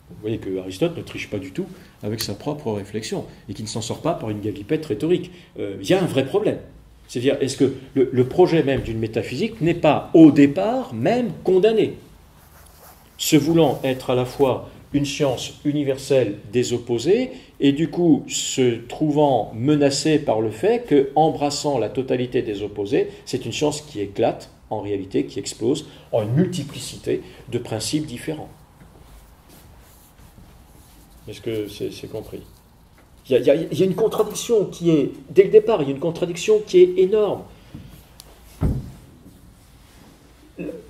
Speaker 1: Vous voyez que Aristote ne triche pas du tout avec sa propre réflexion et qu'il ne s'en sort pas par une galipette rhétorique. Il y a un vrai problème. C'est-à-dire, est-ce que le projet même d'une métaphysique n'est pas au départ même condamné, se voulant être à la fois une science universelle des opposés et du coup se trouvant menacé par le fait que, embrassant la totalité des opposés, c'est une science qui éclate, en réalité, qui explose en une multiplicité de principes différents. Est-ce que c'est compris? Il y a une contradiction qui est, dès le départ, il y a une contradiction qui est énorme.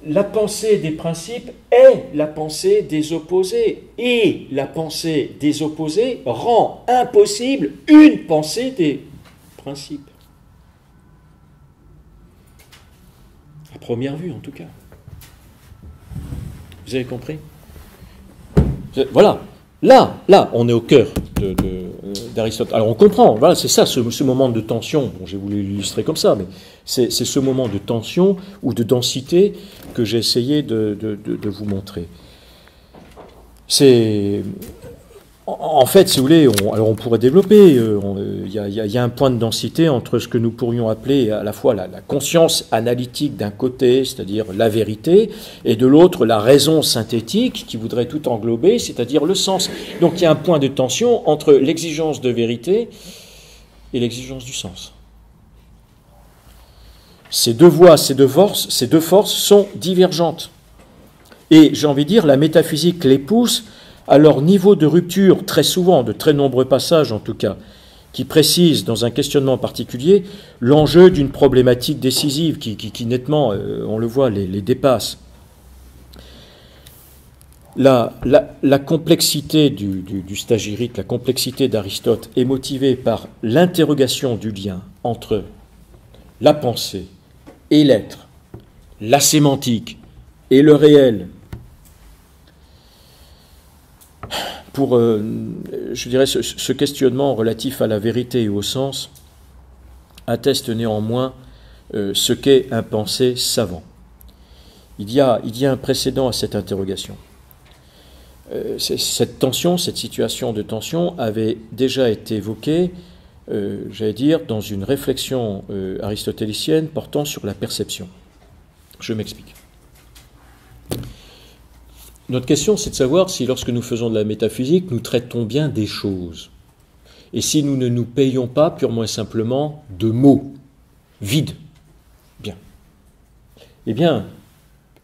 Speaker 1: La pensée des principes est la pensée des opposés, et la pensée des opposés rend impossible une pensée des principes. À première vue, en tout cas. Vous avez compris? Voilà. Là, on est au cœur d'Aristote. Alors on comprend, voilà, c'est ça, ce moment de tension, bon, j'ai voulu l'illustrer comme ça, mais c'est ce moment de tension ou de densité que j'ai essayé de vous montrer. En fait, si vous voulez, on pourrait développer, il y a un point de densité entre ce que nous pourrions appeler à la fois la conscience analytique d'un côté, c'est-à-dire la vérité, et de l'autre la raison synthétique qui voudrait tout englober, c'est-à-dire le sens. Donc il y a un point de tension entre l'exigence de vérité et l'exigence du sens. Ces deux voies, ces deux forces sont divergentes. Et j'ai envie de dire, la métaphysique les pousse à leur niveau de rupture, très souvent, de très nombreux passages en tout cas, qui précisent dans un questionnement particulier l'enjeu d'une problématique décisive qui nettement, on le voit, les dépasse. La complexité du stagirite, la complexité d'Aristote est motivée par l'interrogation du lien entre la pensée et l'être, la sémantique et le réel. Pour, je dirais, ce questionnement relatif à la vérité et au sens atteste néanmoins ce qu'est un pensée savant. Il y a un précédent à cette interrogation. Cette tension, cette situation de tension avait déjà été évoquée, j'allais dire, dans une réflexion aristotélicienne portant sur la perception. Je m'explique. Notre question, c'est de savoir si lorsque nous faisons de la métaphysique, nous traitons bien des choses. Et si nous ne nous payons pas purement et simplement de mots vides. Bien. Eh bien,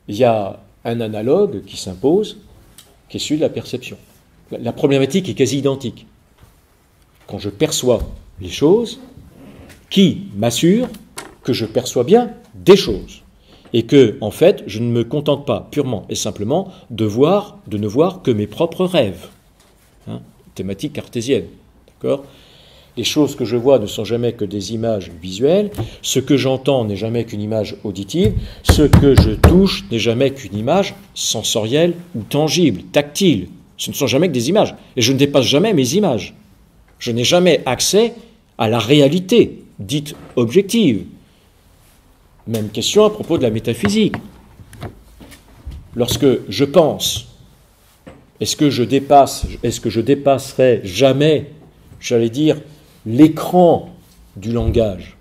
Speaker 1: il y a un analogue qui s'impose, qui est celui de la perception. La problématique est quasi identique. Quand je perçois les choses, qui m'assure que je perçois bien des choses et que, en fait, je ne me contente pas purement et simplement de ne voir que mes propres rêves. Thématique cartésienne. D'accord ? Les choses que je vois ne sont jamais que des images visuelles, ce que j'entends n'est jamais qu'une image auditive, ce que je touche n'est jamais qu'une image sensorielle ou tangible, tactile. Ce ne sont jamais que des images. Et je ne dépasse jamais mes images. Je n'ai jamais accès à la réalité, dite objective. Même question à propos de la métaphysique. Lorsque je pense, est-ce que je dépasserai jamais, j'allais dire, l'écran du langage?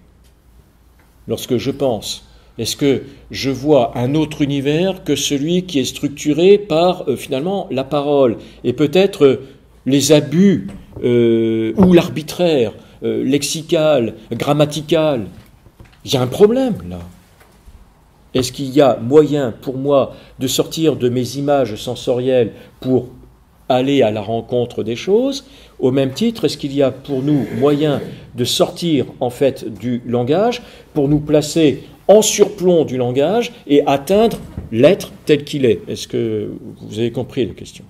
Speaker 1: Lorsque je pense, est-ce que je vois un autre univers que celui qui est structuré par, finalement, la parole et peut-être les abus ou l'arbitraire lexical, grammatical? Il y a un problème, là. Est-ce qu'il y a moyen pour moi de sortir de mes images sensorielles pour aller à la rencontre des choses? Au même titre, est-ce qu'il y a pour nous moyen de sortir en fait du langage pour nous placer en surplomb du langage et atteindre l'être tel qu'il est? Est-ce que vous avez compris la question?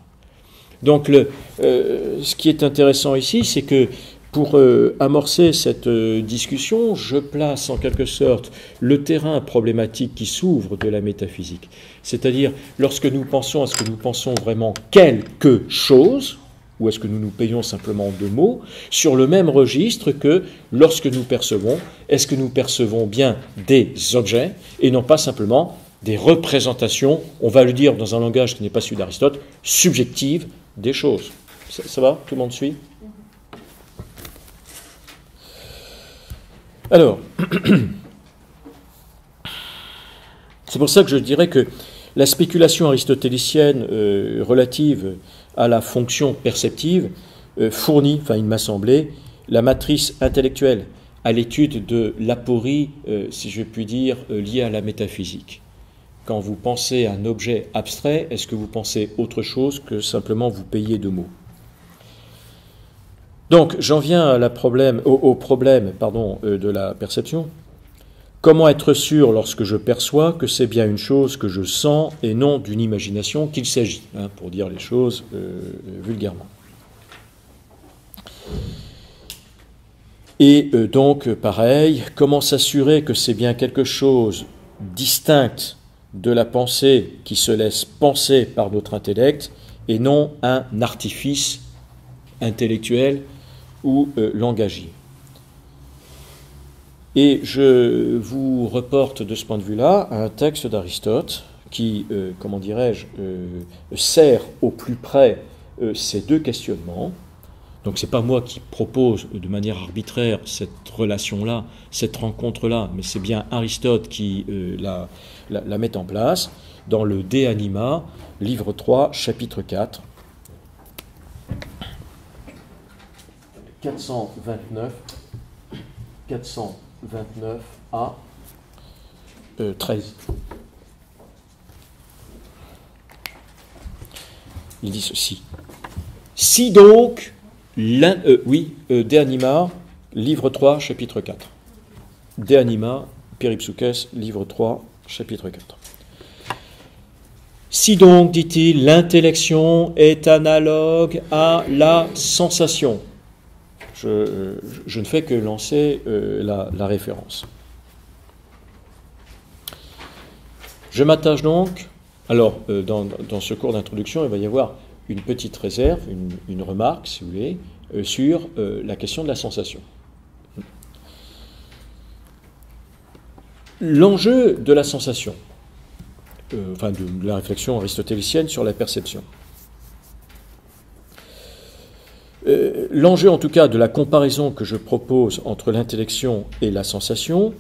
Speaker 1: Donc, ce qui est intéressant ici, c'est que pour amorcer cette discussion, je place en quelque sorte le terrain problématique qui s'ouvre de la métaphysique. C'est-à-dire, lorsque nous pensons, est-ce que nous pensons vraiment quelque chose, ou est-ce que nous nous payons simplement de mots, sur le même registre que lorsque nous percevons, est-ce que nous percevons bien des objets et non pas simplement des représentations, on va le dire dans un langage qui n'est pas celui d'Aristote, subjectives des choses. Ça va? Tout le monde suit? Alors, c'est pour ça que je dirais que la spéculation aristotélicienne relative à la fonction perceptive fournit, enfin il m'a semblé, la matrice intellectuelle à l'étude de l'aporie, si je puis dire, liée à la métaphysique. Quand vous pensez à un objet abstrait, est-ce que vous pensez autre chose que simplement vous payer de mots? Donc, j'en viens au problème de la perception. Comment être sûr, lorsque je perçois, que c'est bien une chose que je sens et non d'une imagination qu'il s'agit, pour dire les choses vulgairement. Et donc, pareil, comment s'assurer que c'est bien quelque chose distinct de la pensée qui se laisse penser par notre intellect et non un artifice intellectuel ou langagier. Et je vous reporte de ce point de vue-là à un texte d'Aristote qui, sert au plus près ces deux questionnements. Donc c'est pas moi qui propose de manière arbitraire cette relation-là, cette rencontre-là, mais c'est bien Aristote qui la met en place dans le De Anima, livre 3, chapitre 4. 429 à 13. Il dit ceci. Si donc, De Anima, livre 3, chapitre 4. De Anima, Péripsoukès, livre 3, chapitre 4. Si donc, dit-il, l'intellection est analogue à la sensation. Je ne fais que lancer la référence. Je m'attache donc, alors dans ce cours d'introduction, il va y avoir une petite réserve, une remarque, si vous voulez, sur la question de la sensation. L'enjeu de la sensation, de la réflexion aristotélicienne sur la perception. L'enjeu, en tout cas, de la comparaison que je propose entre l'intellection et la sensation,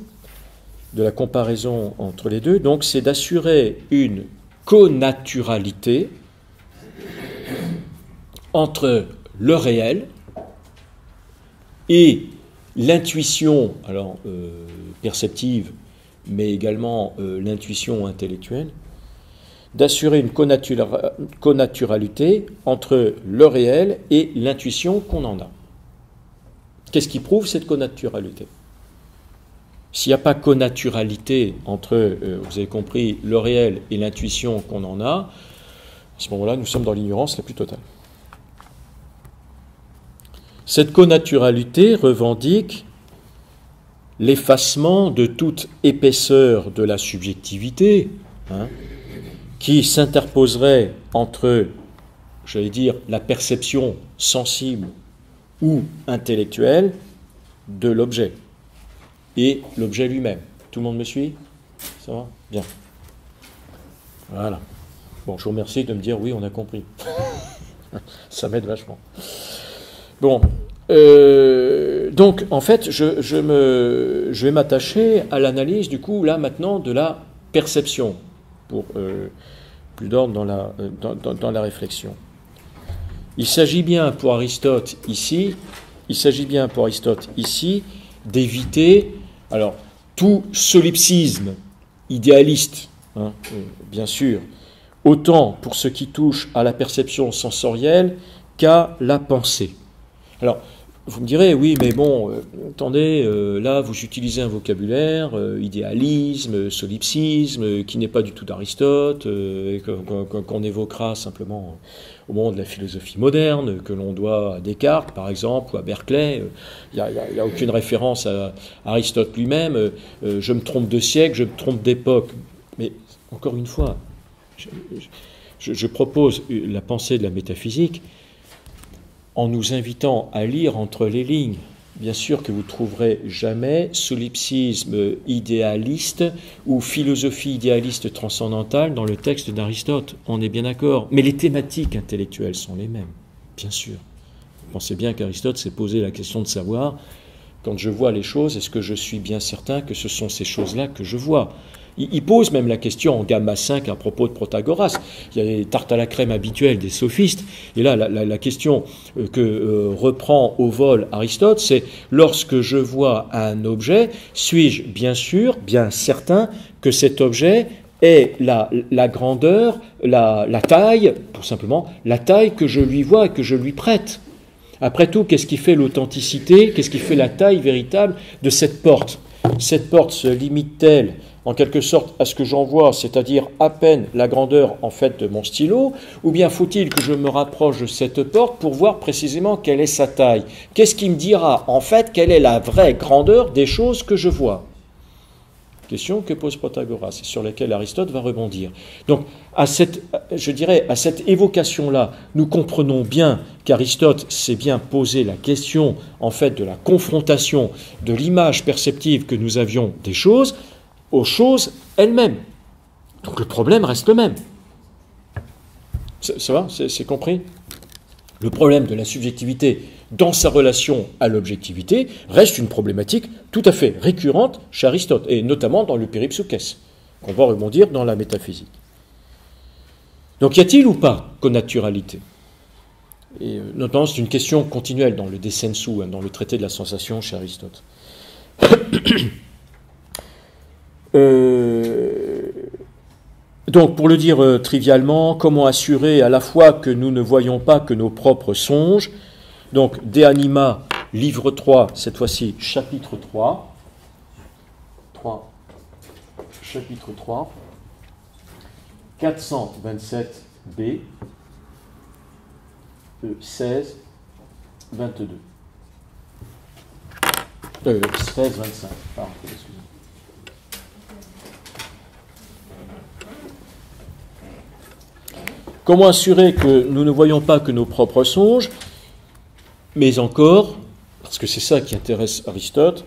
Speaker 1: de la comparaison entre les deux, donc, c'est d'assurer une connaturalité entre le réel et l'intuition, alors perceptive, mais également l'intuition intellectuelle, d'assurer une connaturalité entre le réel et l'intuition qu'on en a. Qu'est-ce qui prouve cette connaturalité? S'il n'y a pas connaturalité entre, vous avez compris, le réel et l'intuition qu'on en a, à ce moment-là, nous sommes dans l'ignorance la plus totale. Cette connaturalité revendique l'effacement de toute épaisseur de la subjectivité, qui s'interposerait entre, j'allais dire, la perception sensible ou intellectuelle de l'objet et l'objet lui-même. Tout le monde me suit? Ça va? Bien. Voilà. Bon, je vous remercie de me dire oui, on a compris. Ça m'aide vachement. Bon. Donc, en fait, je vais m'attacher à l'analyse, du coup, là, maintenant, de la perception, pour plus d'ordre dans la réflexion. Il s'agit bien pour Aristote ici, d'éviter, alors, tout solipsisme idéaliste, bien sûr, autant pour ce qui touche à la perception sensorielle qu'à la pensée. Alors, vous me direz, oui, mais bon, attendez, là, vous utilisez un vocabulaire, idéalisme, solipsisme, qui n'est pas du tout d'Aristote, et qu'on évoquera simplement au moment de la philosophie moderne, que l'on doit à Descartes, par exemple, ou à Berkeley. Il n'y a aucune référence à Aristote lui-même. Je me trompe de siècle, je me trompe d'époque. Mais, encore une fois, je propose la pensée de la métaphysique en nous invitant à lire entre les lignes. Bien sûr que vous ne trouverez jamais solipsisme idéaliste ou philosophie idéaliste transcendantale dans le texte d'Aristote, on est bien d'accord. Mais les thématiques intellectuelles sont les mêmes, bien sûr. Vous pensez bien qu'Aristote s'est posé la question de savoir, quand je vois les choses, est-ce que je suis bien certain que ce sont ces choses-là que je vois ? Il pose même la question en gamma 5 à propos de Protagoras. Il y a les tartes à la crème habituelles des sophistes. Et là, la question que reprend au vol Aristote, c'est « Lorsque je vois un objet, suis-je bien sûr, bien certain que cet objet est la grandeur, la taille, tout simplement, la taille que je lui vois et que je lui prête ?» Après tout, qu'est-ce qui fait l'authenticité, qu'est-ce qui fait la taille véritable de cette porte ? Cette porte se limite-t-elle en quelque sorte à ce que j'en vois, c'est-à-dire à peine la grandeur en fait de mon stylo, ou bien faut-il que je me rapproche de cette porte pour voir précisément quelle est sa taille? Qu'est-ce qui me dira en fait quelle est la vraie grandeur des choses que je vois? Question que pose Protagoras et sur laquelle Aristote va rebondir. Donc, à cette évocation-là, nous comprenons bien qu'Aristote s'est bien posé la question, en fait, de la confrontation de l'image perceptive que nous avions des choses aux choses elles-mêmes. Donc, le problème reste le même. Ça va? C'est compris? Le problème de la subjectivité dans sa relation à l'objectivité reste une problématique tout à fait récurrente chez Aristote, et notamment dans le Péripsouchès, qu'on va rebondir dans la métaphysique. Donc y a-t-il ou pas connaturalité? Et notamment c'est une question continuelle dans le De Sensu, dans le traité de la sensation chez Aristote. Donc, pour le dire trivialement, comment assurer à la fois que nous ne voyons pas que nos propres songes? Donc, De Anima, livre 3, cette fois-ci, chapitre 3. Chapitre 3, 427b, 16, 22. 16, 25, pardon, excusez-moi. Comment assurer que nous ne voyons pas que nos propres songes, mais encore, parce que c'est ça qui intéresse Aristote,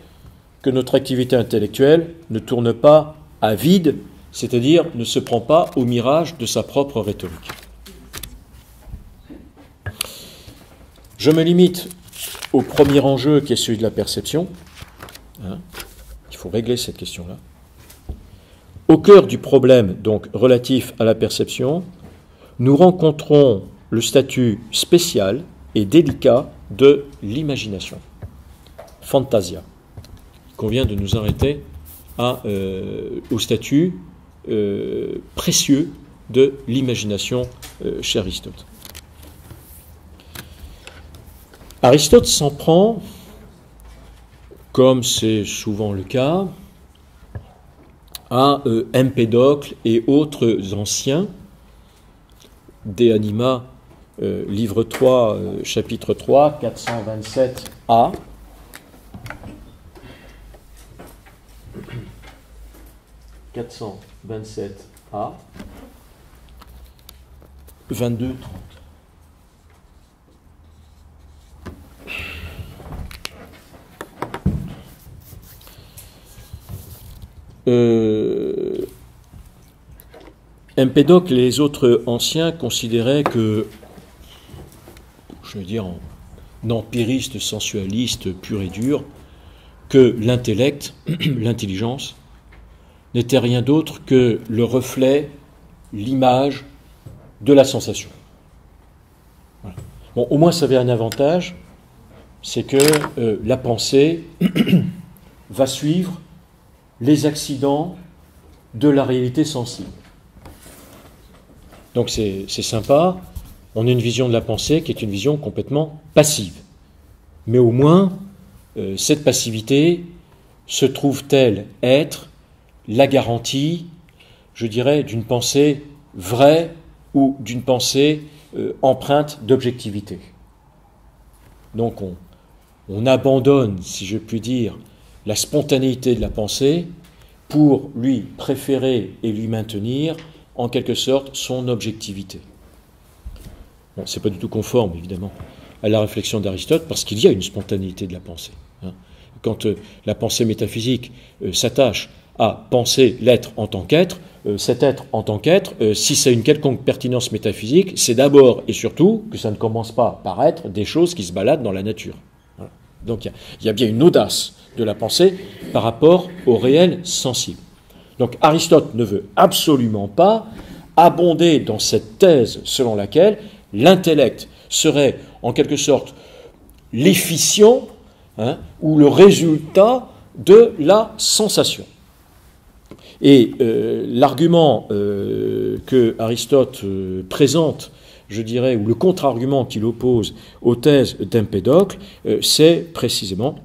Speaker 1: que notre activité intellectuelle ne tourne pas à vide, c'est-à-dire ne se prend pas au mirage de sa propre rhétorique. Je me limite au premier enjeu qui est celui de la perception. Il faut régler cette question-là. Au cœur du problème, donc relatif à la perception, nous rencontrons le statut spécial et délicat de l'imagination. Fantasia. Il convient de nous arrêter au statut précieux de l'imagination chez Aristote. Aristote s'en prend, comme c'est souvent le cas, à Empédocle et autres anciens, De Anima, livre 3, chapitre 3, 427a. « 427a, 22, 30. Empédocle et les autres anciens considéraient que, je veux dire, en empiriste sensualiste pur et dur, que l'intellect, l'intelligence, n'était rien d'autre que le reflet, l'image de la sensation. Voilà. Bon, au moins ça avait un avantage, c'est que la pensée va suivre les accidents de la réalité sensible. Donc c'est sympa, on a une vision de la pensée qui est une vision complètement passive. Mais au moins, cette passivité se trouve-t-elle être la garantie, je dirais, d'une pensée vraie ou d'une pensée empreinte d'objectivité. Donc on abandonne, si je puis dire, la spontanéité de la pensée pour lui préférer et lui maintenir en quelque sorte son objectivité. Bon, c'est pas du tout conforme, évidemment, à la réflexion d'Aristote, parce qu'il y a une spontanéité de la pensée. Quand la pensée métaphysique s'attache à penser l'être en tant qu'être, cet être en tant qu'être, si c'est une quelconque pertinence métaphysique, c'est d'abord et surtout que ça ne commence pas par être des choses qui se baladent dans la nature. Voilà. Donc il y a bien une audace de la pensée par rapport au réel sensible. Donc Aristote ne veut absolument pas abonder dans cette thèse selon laquelle l'intellect serait en quelque sorte l'efficient ou le résultat de la sensation. Et l'argument que Aristote présente, je dirais, ou le contre-argument qu'il oppose aux thèses d'Empédocle, c'est précisément: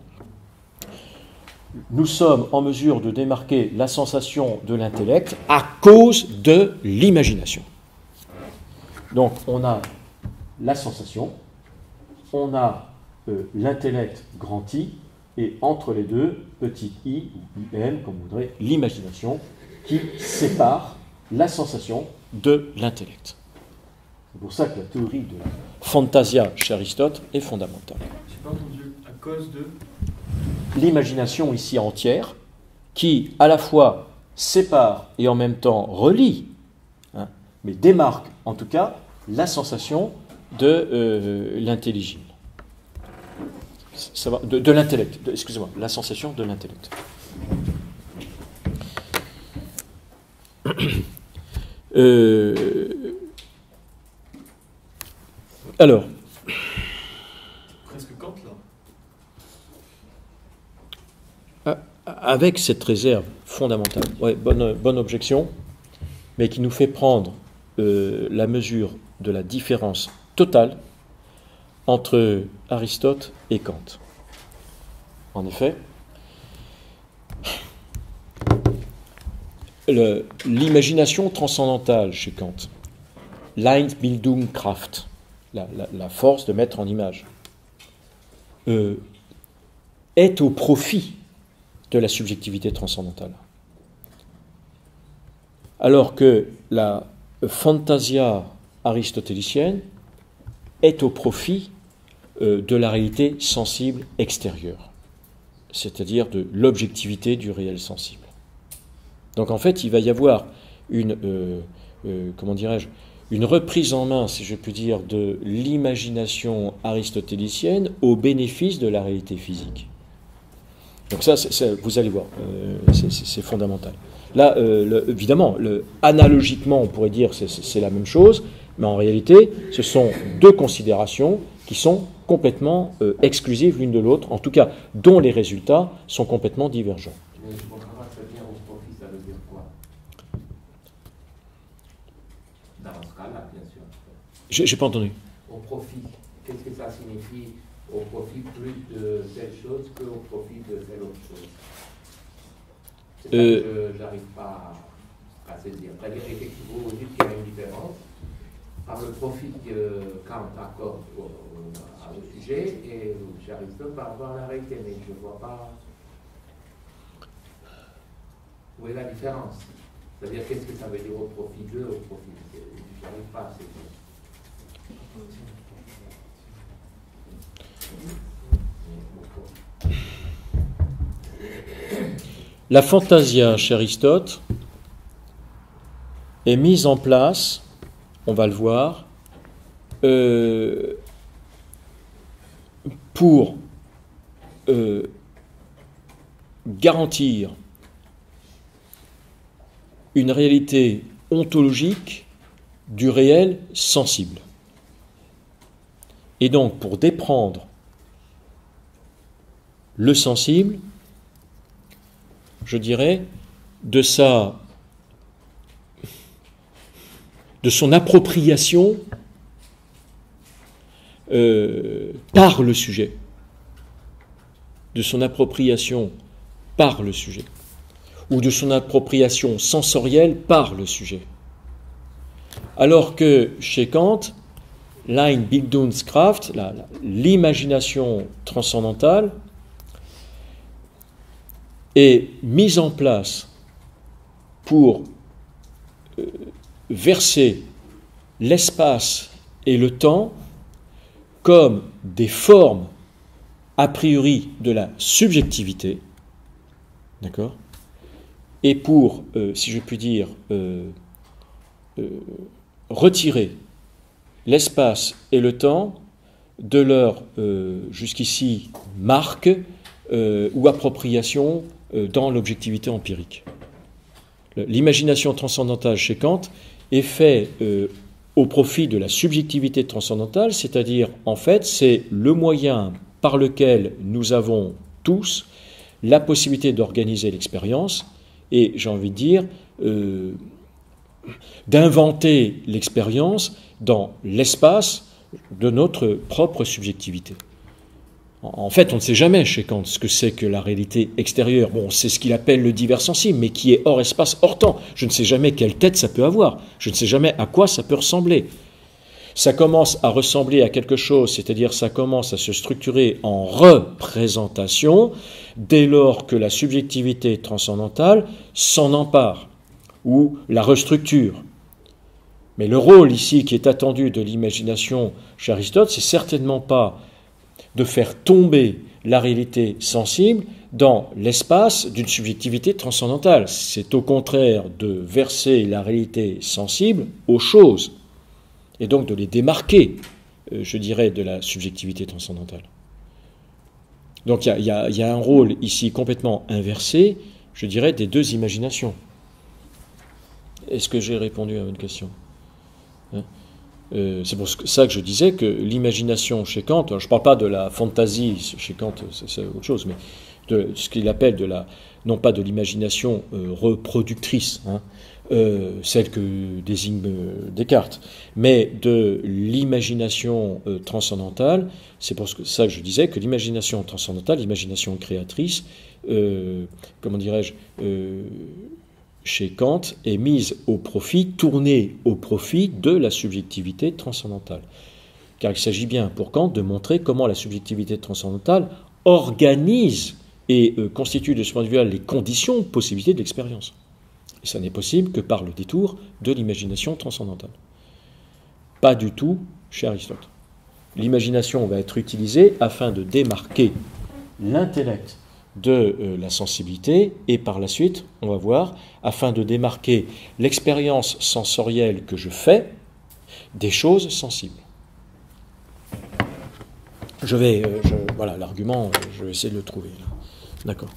Speaker 1: nous sommes en mesure de démarquer la sensation de l'intellect à cause de l'imagination. Donc on a la sensation, on a l'intellect grand I, et entre les deux, petit i ou im, comme vous voudrez, l'imagination, qui sépare la sensation de l'intellect. C'est pour ça que la théorie de la fantasia chez Aristote est fondamentale.
Speaker 2: J'ai pas entendu, à cause de...
Speaker 1: L'imagination ici entière, qui à la fois sépare et en même temps relie, mais démarque en tout cas la sensation de l'intelligible. Ça va, de l'intellect, excusez-moi, la sensation de l'intellect. Alors.
Speaker 2: Presque Kant,
Speaker 1: là. Avec cette réserve fondamentale, ouais, bonne objection, mais qui nous fait prendre la mesure de la différence totale entre Aristote et Kant. En effet, l'imagination transcendantale chez Kant, Leinbildungskraft, la force de mettre en image, est au profit de la subjectivité transcendantale. Alors que la fantasia aristotélicienne est au profit de la réalité sensible extérieure, c'est-à-dire de l'objectivité du réel sensible. Donc en fait, il va y avoir une reprise en main, si je puis dire, de l'imagination aristotélicienne au bénéfice de la réalité physique. Donc ça, vous allez voir, c'est fondamental. Là, évidemment, analogiquement, on pourrait dire c'est la même chose, Mais en réalité, ce sont deux considérations qui sont complètement exclusives l'une de l'autre, en tout cas dont les résultats sont complètement divergents.
Speaker 3: Mais je ne comprends pas très bien au profit, ça veut dire quoi? Dans ce cas-là, bien sûr.
Speaker 1: J'ai pas entendu.
Speaker 3: Au profit, qu'est-ce que ça signifie au profit plus de telle chose qu'au profit de telle autre chose? C'est ça que je n'arrive pas à saisir. C'est-à-dire qu'effectivement, vous dites qu'il y a une différence par le profit que Kant accorde au sujet et Aristote par rapport à la réalité, mais je ne vois pas où est la différence. C'est-à-dire qu'est-ce que ça veut dire au profit d'eux, au profit de... Je n'arrive pas à saisir.
Speaker 1: La fantasia chez Aristote est mise en place, on va le voir, pour garantir une réalité ontologique du réel sensible. Et donc, pour déprendre le sensible, je dirais, de son appropriation par le sujet. De son appropriation par le sujet. Ou de son appropriation sensorielle par le sujet. Alors que chez Kant, l'Einbildungskraft, l'imagination transcendantale, est mise en place pour verser l'espace et le temps comme des formes a priori de la subjectivité, d'accord, et pour, si je puis dire, retirer l'espace et le temps de leur, jusqu'ici, marque ou appropriation dans l'objectivité empirique. L'imagination transcendantale chez Kant est faite au profit de la subjectivité transcendantale, c'est-à-dire, en fait, c'est le moyen par lequel nous avons tous la possibilité d'organiser l'expérience et, j'ai envie de dire, d'inventer l'expérience dans l'espace de notre propre subjectivité. En fait, on ne sait jamais chez Kant ce que c'est que la réalité extérieure. Bon, c'est ce qu'il appelle le divers sensible, mais qui est hors espace, hors temps. Je ne sais jamais quelle tête ça peut avoir. Je ne sais jamais à quoi ça peut ressembler. Ça commence à ressembler à quelque chose, c'est-à-dire ça commence à se structurer en représentation dès lors que la subjectivité transcendantale s'en empare ou la restructure. Mais le rôle ici qui est attendu de l'imagination chez Aristote, c'est certainement pas de faire tomber la réalité sensible dans l'espace d'une subjectivité transcendantale. C'est au contraire de verser la réalité sensible aux choses, et donc de les démarquer, je dirais, de la subjectivité transcendantale. Donc il y a un rôle ici complètement inversé, je dirais, des deux imaginations. Est-ce que j'ai répondu à votre question ? C'est pour ça que je disais que l'imagination chez Kant, je ne parle pas de la fantaisie chez Kant, c'est autre chose, mais de ce qu'il appelle non pas de l'imagination reproductrice, celle que désigne Descartes, mais de l'imagination transcendantale. C'est pour ça que je disais que l'imagination transcendantale, l'imagination créatrice, comment dirais-je, chez Kant, est mise au profit, tournée au profit de la subjectivité transcendantale. Car il s'agit bien pour Kant de montrer comment la subjectivité transcendantale organise et constitue de ce point de vue-là les conditions de possibilité de l'expérience. Et ça n'est possible que par le détour de l'imagination transcendantale. Pas du tout chez Aristote. L'imagination va être utilisée afin de démarquer l'intellect de la sensibilité, et par la suite, on va voir, afin de démarquer l'expérience sensorielle que je fais des choses sensibles. Voilà, l'argument, je vais essayer de le trouver. Là. D'accord.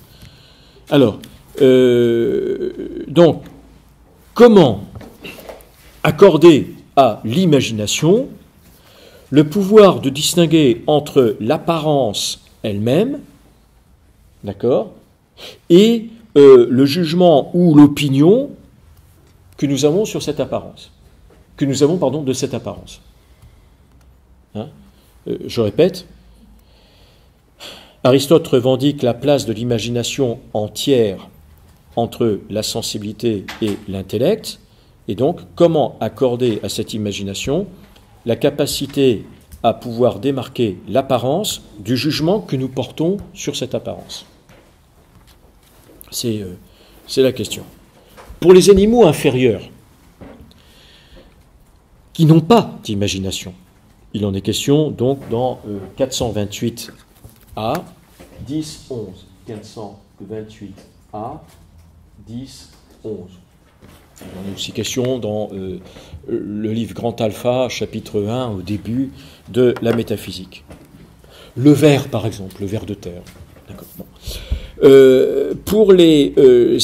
Speaker 1: Alors, donc, comment accorder à l'imagination le pouvoir de distinguer entre l'apparence elle-même, d'accord, et le jugement ou l'opinion que nous avons sur cette apparence, de cette apparence. Hein, je répète, Aristote revendique la place de l'imagination entière entre la sensibilité et l'intellect, et donc comment accorder à cette imagination la capacité à pouvoir démarquer l'apparence du jugement que nous portons sur cette apparence. C'est la question. Pour les animaux inférieurs, qui n'ont pas d'imagination, il en est question donc dans 428a, 10, 11, 428a, 10, 11. Il en est aussi question dans le livre Grand Alpha, chapitre 1, au début de la métaphysique. Le ver, par exemple, le ver de terre. D'accord. Bon. Pour les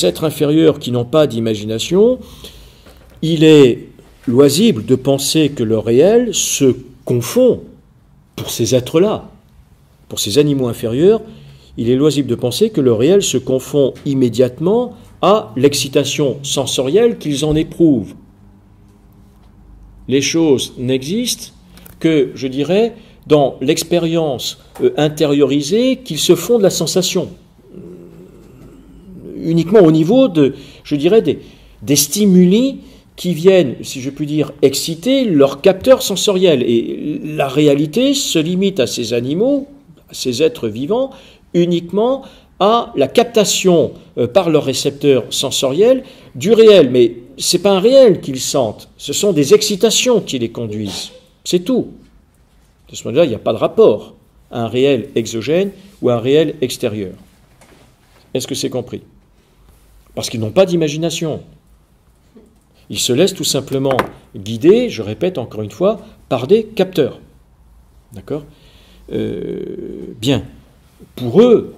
Speaker 1: êtres inférieurs qui n'ont pas d'imagination, il est loisible de penser que le réel se confond, pour ces êtres-là, pour ces animaux inférieurs, il est loisible de penser que le réel se confond immédiatement à l'excitation sensorielle qu'ils en éprouvent. Les choses n'existent que, je dirais, dans l'expérience intériorisée qu'ils se font de la sensation. Uniquement au niveau je dirais, des stimuli qui viennent, si je puis dire, exciter leur capteur sensoriel. Et la réalité se limite à ces animaux, à ces êtres vivants, uniquement à la captation par leur récepteur sensoriel du réel. Mais ce n'est pas un réel qu'ils sentent, ce sont des excitations qui les conduisent. C'est tout. De ce moment-là, il n'y a pas de rapport à un réel exogène ou à un réel extérieur. Est-ce que c'est compris? Parce qu'ils n'ont pas d'imagination. Ils se laissent tout simplement guider, je répète encore une fois, par des capteurs. D'accord? Bien. Pour eux,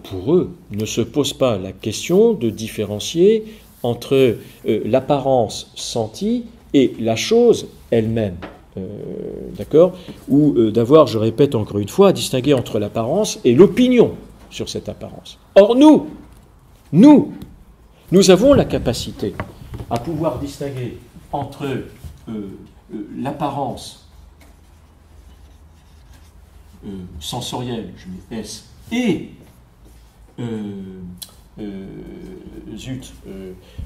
Speaker 1: ne se pose pas la question de différencier entre l'apparence sentie et la chose elle-même. D'accord? Ou d'avoir, je répète encore une fois, à distinguer entre l'apparence et l'opinion sur cette apparence. Or, nous avons la capacité à pouvoir distinguer entre l'apparence sensorielle, je mets S, et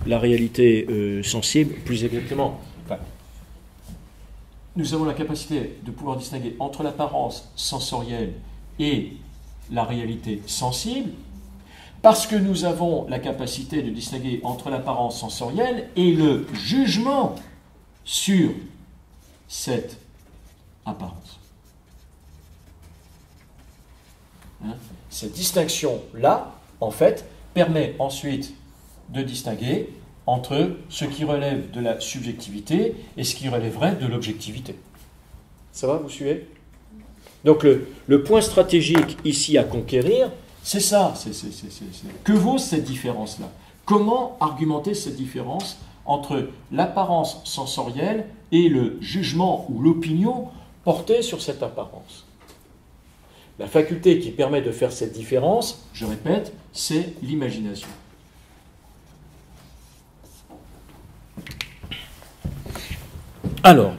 Speaker 1: la réalité sensible, plus exactement. Enfin, nous avons la capacité de pouvoir distinguer entre l'apparence sensorielle et la réalité sensible, parce que nous avons la capacité de distinguer entre l'apparence sensorielle et le jugement sur cette apparence. Hein? Cette distinction-là, en fait, permet ensuite de distinguer entre ce qui relève de la subjectivité et ce qui relèverait de l'objectivité. Ça va, vous suivez? Donc le point stratégique ici à conquérir, c'est ça. Que vaut cette différence-là? Comment argumenter cette différence entre l'apparence sensorielle et le jugement ou l'opinion portée sur cette apparence? La faculté qui permet de faire cette différence, je répète, c'est l'imagination. Alors,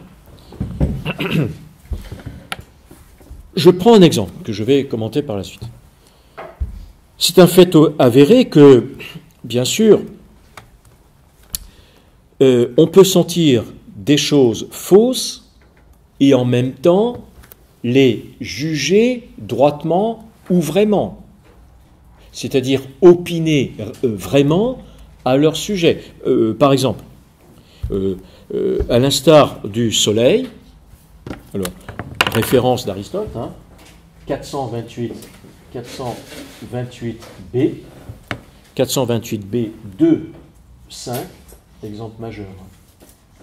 Speaker 1: je prends un exemple que je vais commenter par la suite. C'est un fait avéré que, bien sûr, on peut sentir des choses fausses et en même temps les juger droitement ou vraiment, c'est-à-dire opiner vraiment à leur sujet. Par exemple, à l'instar du soleil, alors, référence d'Aristote, 428b, 2, 5, exemple majeur,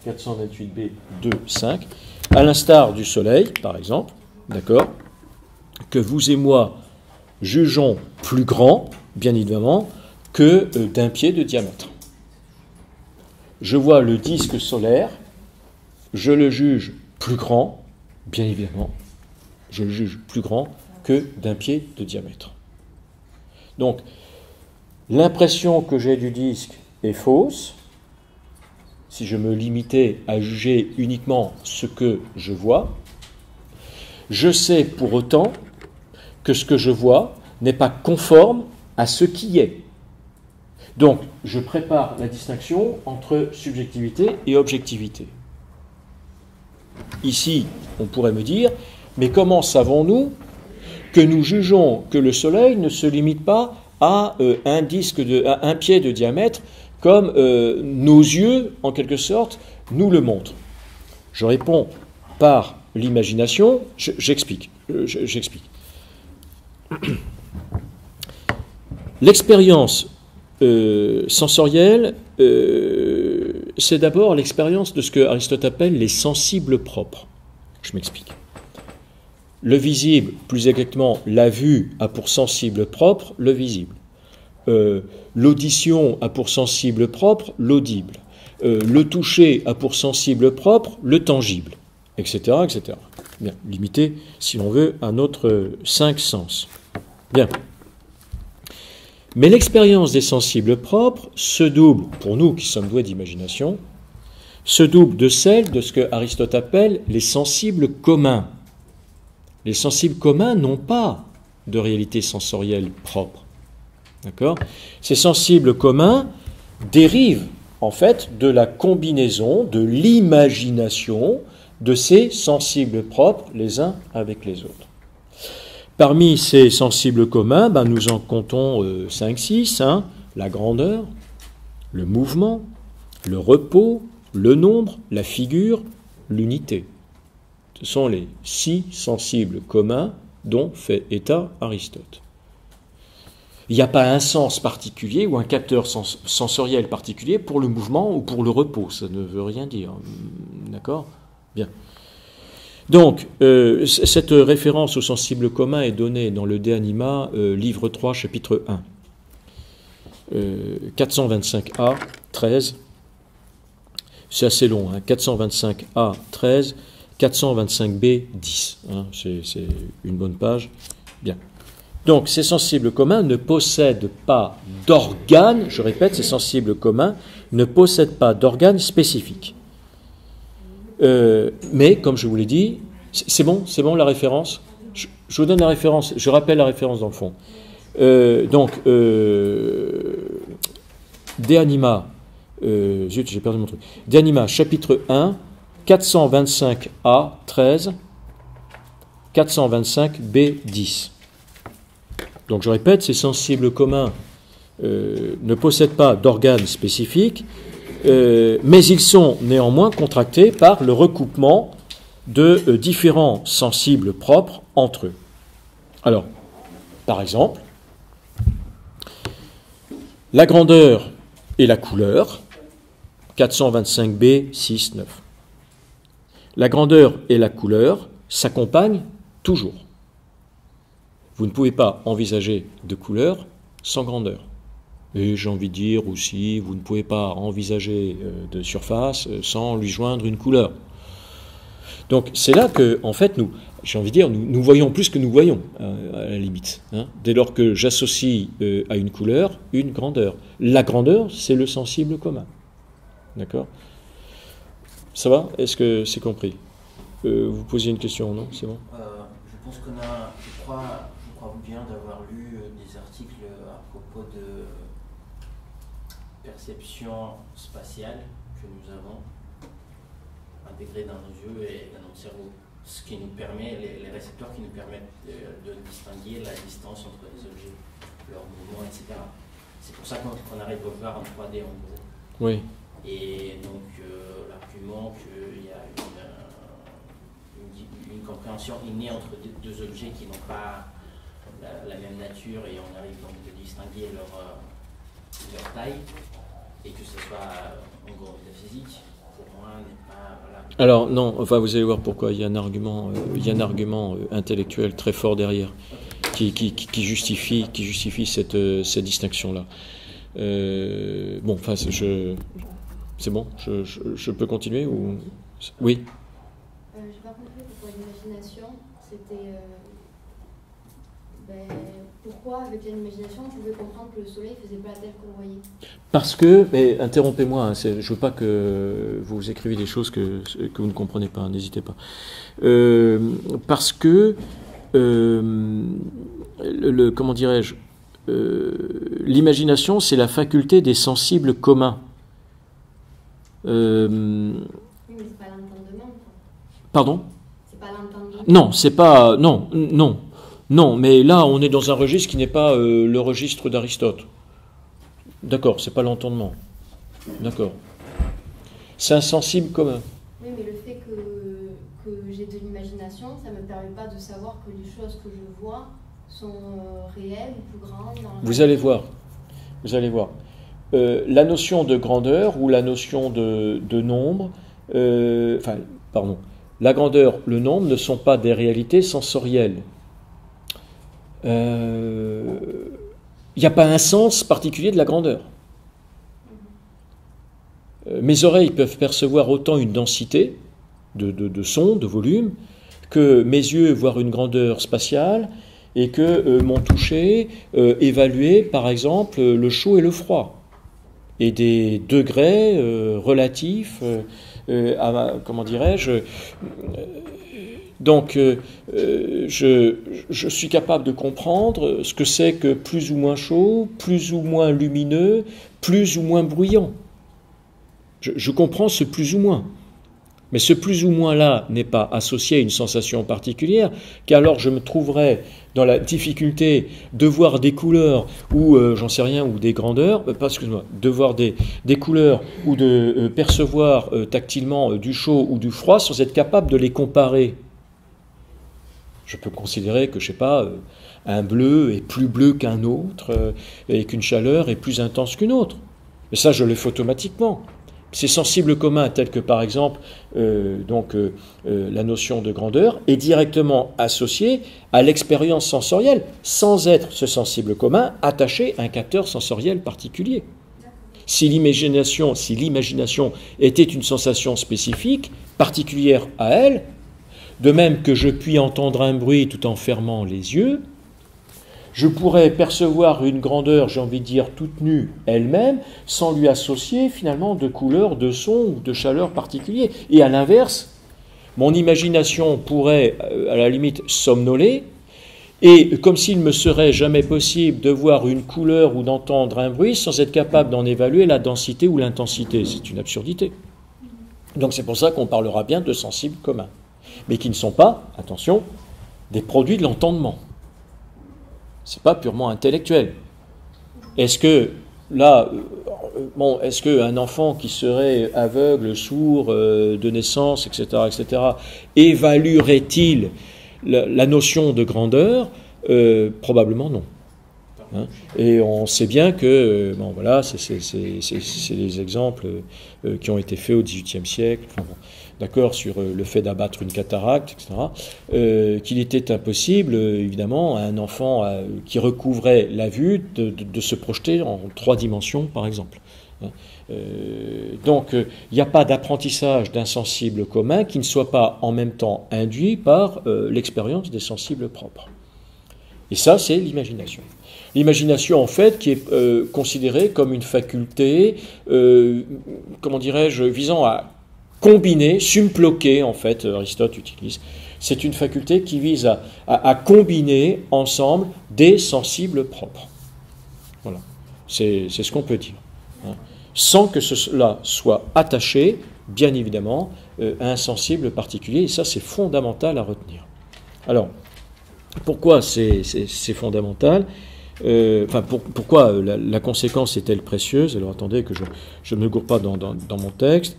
Speaker 1: 428b, 2, 5, à l'instar du soleil, par exemple, d'accord, que vous et moi jugeons plus grand, bien évidemment, que d'un pied de diamètre. Je vois le disque solaire, je le juge plus grand, bien évidemment, je le juge plus grand que d'1 pied de diamètre. Donc, l'impression que j'ai du disque est fausse, si je me limitais à juger uniquement ce que je vois. Je sais pour autant que ce que je vois n'est pas conforme à ce qui est. Donc, je prépare la distinction entre subjectivité et objectivité. Ici, on pourrait me dire, mais comment savons-nous que nous jugeons que le Soleil ne se limite pas à à 1 pied de diamètre, comme nos yeux, en quelque sorte, nous le montrent? Je réponds par l'imagination. J'explique. L'expérience sensorielle, c'est d'abord l'expérience de ce que Aristote appelle les sensibles propres. Je m'explique. Le visible, plus exactement, la vue a pour sensible propre le visible. L'audition a pour sensible propre l'audible. Le toucher a pour sensible propre le tangible, etc., etc. Bien, limité, si l'on veut, à notre 5 sens. Bien. Mais l'expérience des sensibles propres se double, pour nous qui sommes doués d'imagination, se double de celle de ce que Aristote appelle les sensibles communs. Les sensibles communs n'ont pas de réalité sensorielle propre. D'accord ? Ces sensibles communs dérivent en fait de la combinaison, de l'imagination de ces sensibles propres les uns avec les autres. Parmi ces sensibles communs, nous en comptons 5-6, la grandeur, le mouvement, le repos, le nombre, la figure, l'unité. Ce sont les 6 sensibles communs dont fait état Aristote. Il n'y a pas un sens particulier ou un capteur sensoriel particulier pour le mouvement ou pour le repos. Ça ne veut rien dire. D'accord ? Bien. Donc, cette référence aux sensibles communs est donnée dans le De Anima, livre 3, chapitre 1. 425a, 13. C'est assez long, 425a, 13, 425b, 10. C'est une bonne page. Bien. Donc, ces sensibles communs ne possèdent pas d'organes, je répète, ces sensibles communs ne possèdent pas d'organes spécifiques. Mais, comme je vous l'ai dit, c'est bon la référence. Je vous donne la référence, je rappelle la référence dans le fond. De Anima, j'ai perdu mon truc. De Anima, chapitre 1, 425a, 13, 425b, 10. Donc je répète, ces sensibles communs ne possèdent pas d'organes spécifiques, mais ils sont néanmoins contractés par le recoupement de différents sensibles propres entre eux. Alors, par exemple, la grandeur et la couleur, 425b, 6, 9. La grandeur et la couleur s'accompagnent toujours. Vous ne pouvez pas envisager de couleur sans grandeur. Et j'ai envie de dire aussi, vous ne pouvez pas envisager de surface sans lui joindre une couleur. Donc c'est là que, en fait, nous voyons plus que nous voyons, à la limite. Dès lors que j'associe à une couleur, une grandeur. La grandeur, c'est le sensible commun. D'accord ? Ça va ? Est-ce que c'est compris ? Vous posiez une question, non ? C'est bon ?
Speaker 4: Je pense je crois bien d'avoir lu des articles à propos de perception spatiale que nous avons intégrée dans nos yeux et dans notre cerveau. Ce qui nous permet, les récepteurs qui nous permettent de distinguer la distance entre les objets, leur mouvement, etc. C'est pour ça qu'on arrive à voir en 3D en gros.
Speaker 1: Oui.
Speaker 4: Et donc l'argument qu'il y a une compréhension innée entre deux objets qui n'ont pas la même nature et on arrive donc de distinguer leur taille et que ce soit en gros métaphysique, pour moi n'est pas... Voilà.
Speaker 1: Alors non, enfin vous allez voir pourquoi, il y a un argument intellectuel très fort derrière qui justifie cette distinction-là. C'est bon, je peux continuer ou... Oui.
Speaker 5: J'ai pas compris pourquoi l'imagination, c'était... pourquoi, avec l'imagination, on pouvait comprendre que le soleil ne faisait pas la Terre qu'on voyait?
Speaker 1: Parce que, mais interrompez-moi, hein, je ne veux pas que vous écriviez des choses que vous ne comprenez pas, hein, n'hésitez pas. Parce que, comment dirais-je, l'imagination, c'est la faculté des sensibles communs.
Speaker 5: Oui, mais c'est pas l'entendement.
Speaker 1: Pardon?
Speaker 5: C'est pas l'entendement.
Speaker 1: Non, c'est pas... Non, mais là, on est dans un registre qui n'est pas le registre d'Aristote. D'accord, c'est pas l'entendement. D'accord. C'est un sensible commun.
Speaker 5: Oui, mais le fait que j'ai de l'imagination, ça ne me permet pas de savoir que les choses que je vois sont réelles ou plus grandes.
Speaker 1: Vous allez voir. La notion de grandeur ou la notion de nombre, la grandeur, le nombre ne sont pas des réalités sensorielles. Il n'y a pas un sens particulier de la grandeur. Mes oreilles peuvent percevoir autant une densité de son, de volume, que mes yeux voir une grandeur spatiale et que mon toucher évaluer, par exemple, le chaud et le froid, et des degrés relatifs comment dirais-je, donc, je suis capable de comprendre ce que c'est que plus ou moins chaud, plus ou moins lumineux, plus ou moins bruyant. Je comprends ce plus ou moins. Mais ce plus ou moins-là n'est pas associé à une sensation particulière, car alors je me trouverais dans la difficulté de voir des couleurs ou, j'en sais rien, ou des grandeurs, de voir des couleurs ou de percevoir tactilement du chaud ou du froid sans être capable de les comparer. Je peux considérer que, je sais pas, un bleu est plus bleu qu'un autre et qu'une chaleur est plus intense qu'une autre. Mais ça, je le fais automatiquement. Ces sensibles communs, tels que par exemple la notion de grandeur, est directement associée à l'expérience sensorielle, sans être ce sensible commun attaché à un capteur sensoriel particulier. Si l'imagination était une sensation spécifique, particulière à elle, de même que je puis entendre un bruit tout en fermant les yeux, je pourrais percevoir une grandeur, j'ai envie de dire, toute nue elle-même, sans lui associer finalement de couleur, de son ou de chaleur particulier. Et à l'inverse, mon imagination pourrait, à la limite, somnoler, et comme s'il ne me serait jamais possible de voir une couleur ou d'entendre un bruit sans être capable d'en évaluer la densité ou l'intensité. C'est une absurdité. Donc c'est pour ça qu'on parlera bien de sensibles communs, mais qui ne sont pas, attention, des produits de l'entendement. Ce n'est pas purement intellectuel. Est-ce que, là, est-ce qu'un enfant qui serait aveugle, sourd, de naissance, etc., évaluerait-il la notion de grandeur? Probablement non. Hein? Et on sait bien que, c'est les exemples qui ont été faits au XVIIIe siècle, d'accord, sur le fait d'abattre une cataracte, etc., qu'il était impossible, évidemment, à un enfant qui recouvrait la vue de se projeter en 3 dimensions, par exemple. Donc, il n'y a pas d'apprentissage d'un sensible commun qui ne soit pas en même temps induit par l'expérience des sensibles propres. Et ça, c'est l'imagination. L'imagination, en fait, qui est considérée comme une faculté, visant à combiner, sumploquer, en fait, Aristote utilise, c'est une faculté qui vise à combiner ensemble des sensibles propres. Voilà. C'est ce qu'on peut dire. Hein. Sans que cela soit attaché, bien évidemment, à un sensible particulier, et ça, c'est fondamental à retenir. Alors, pourquoi c'est fondamental ? Pourquoi la conséquence est-elle précieuse ? Alors attendez que je ne me gourre pas dans mon texte.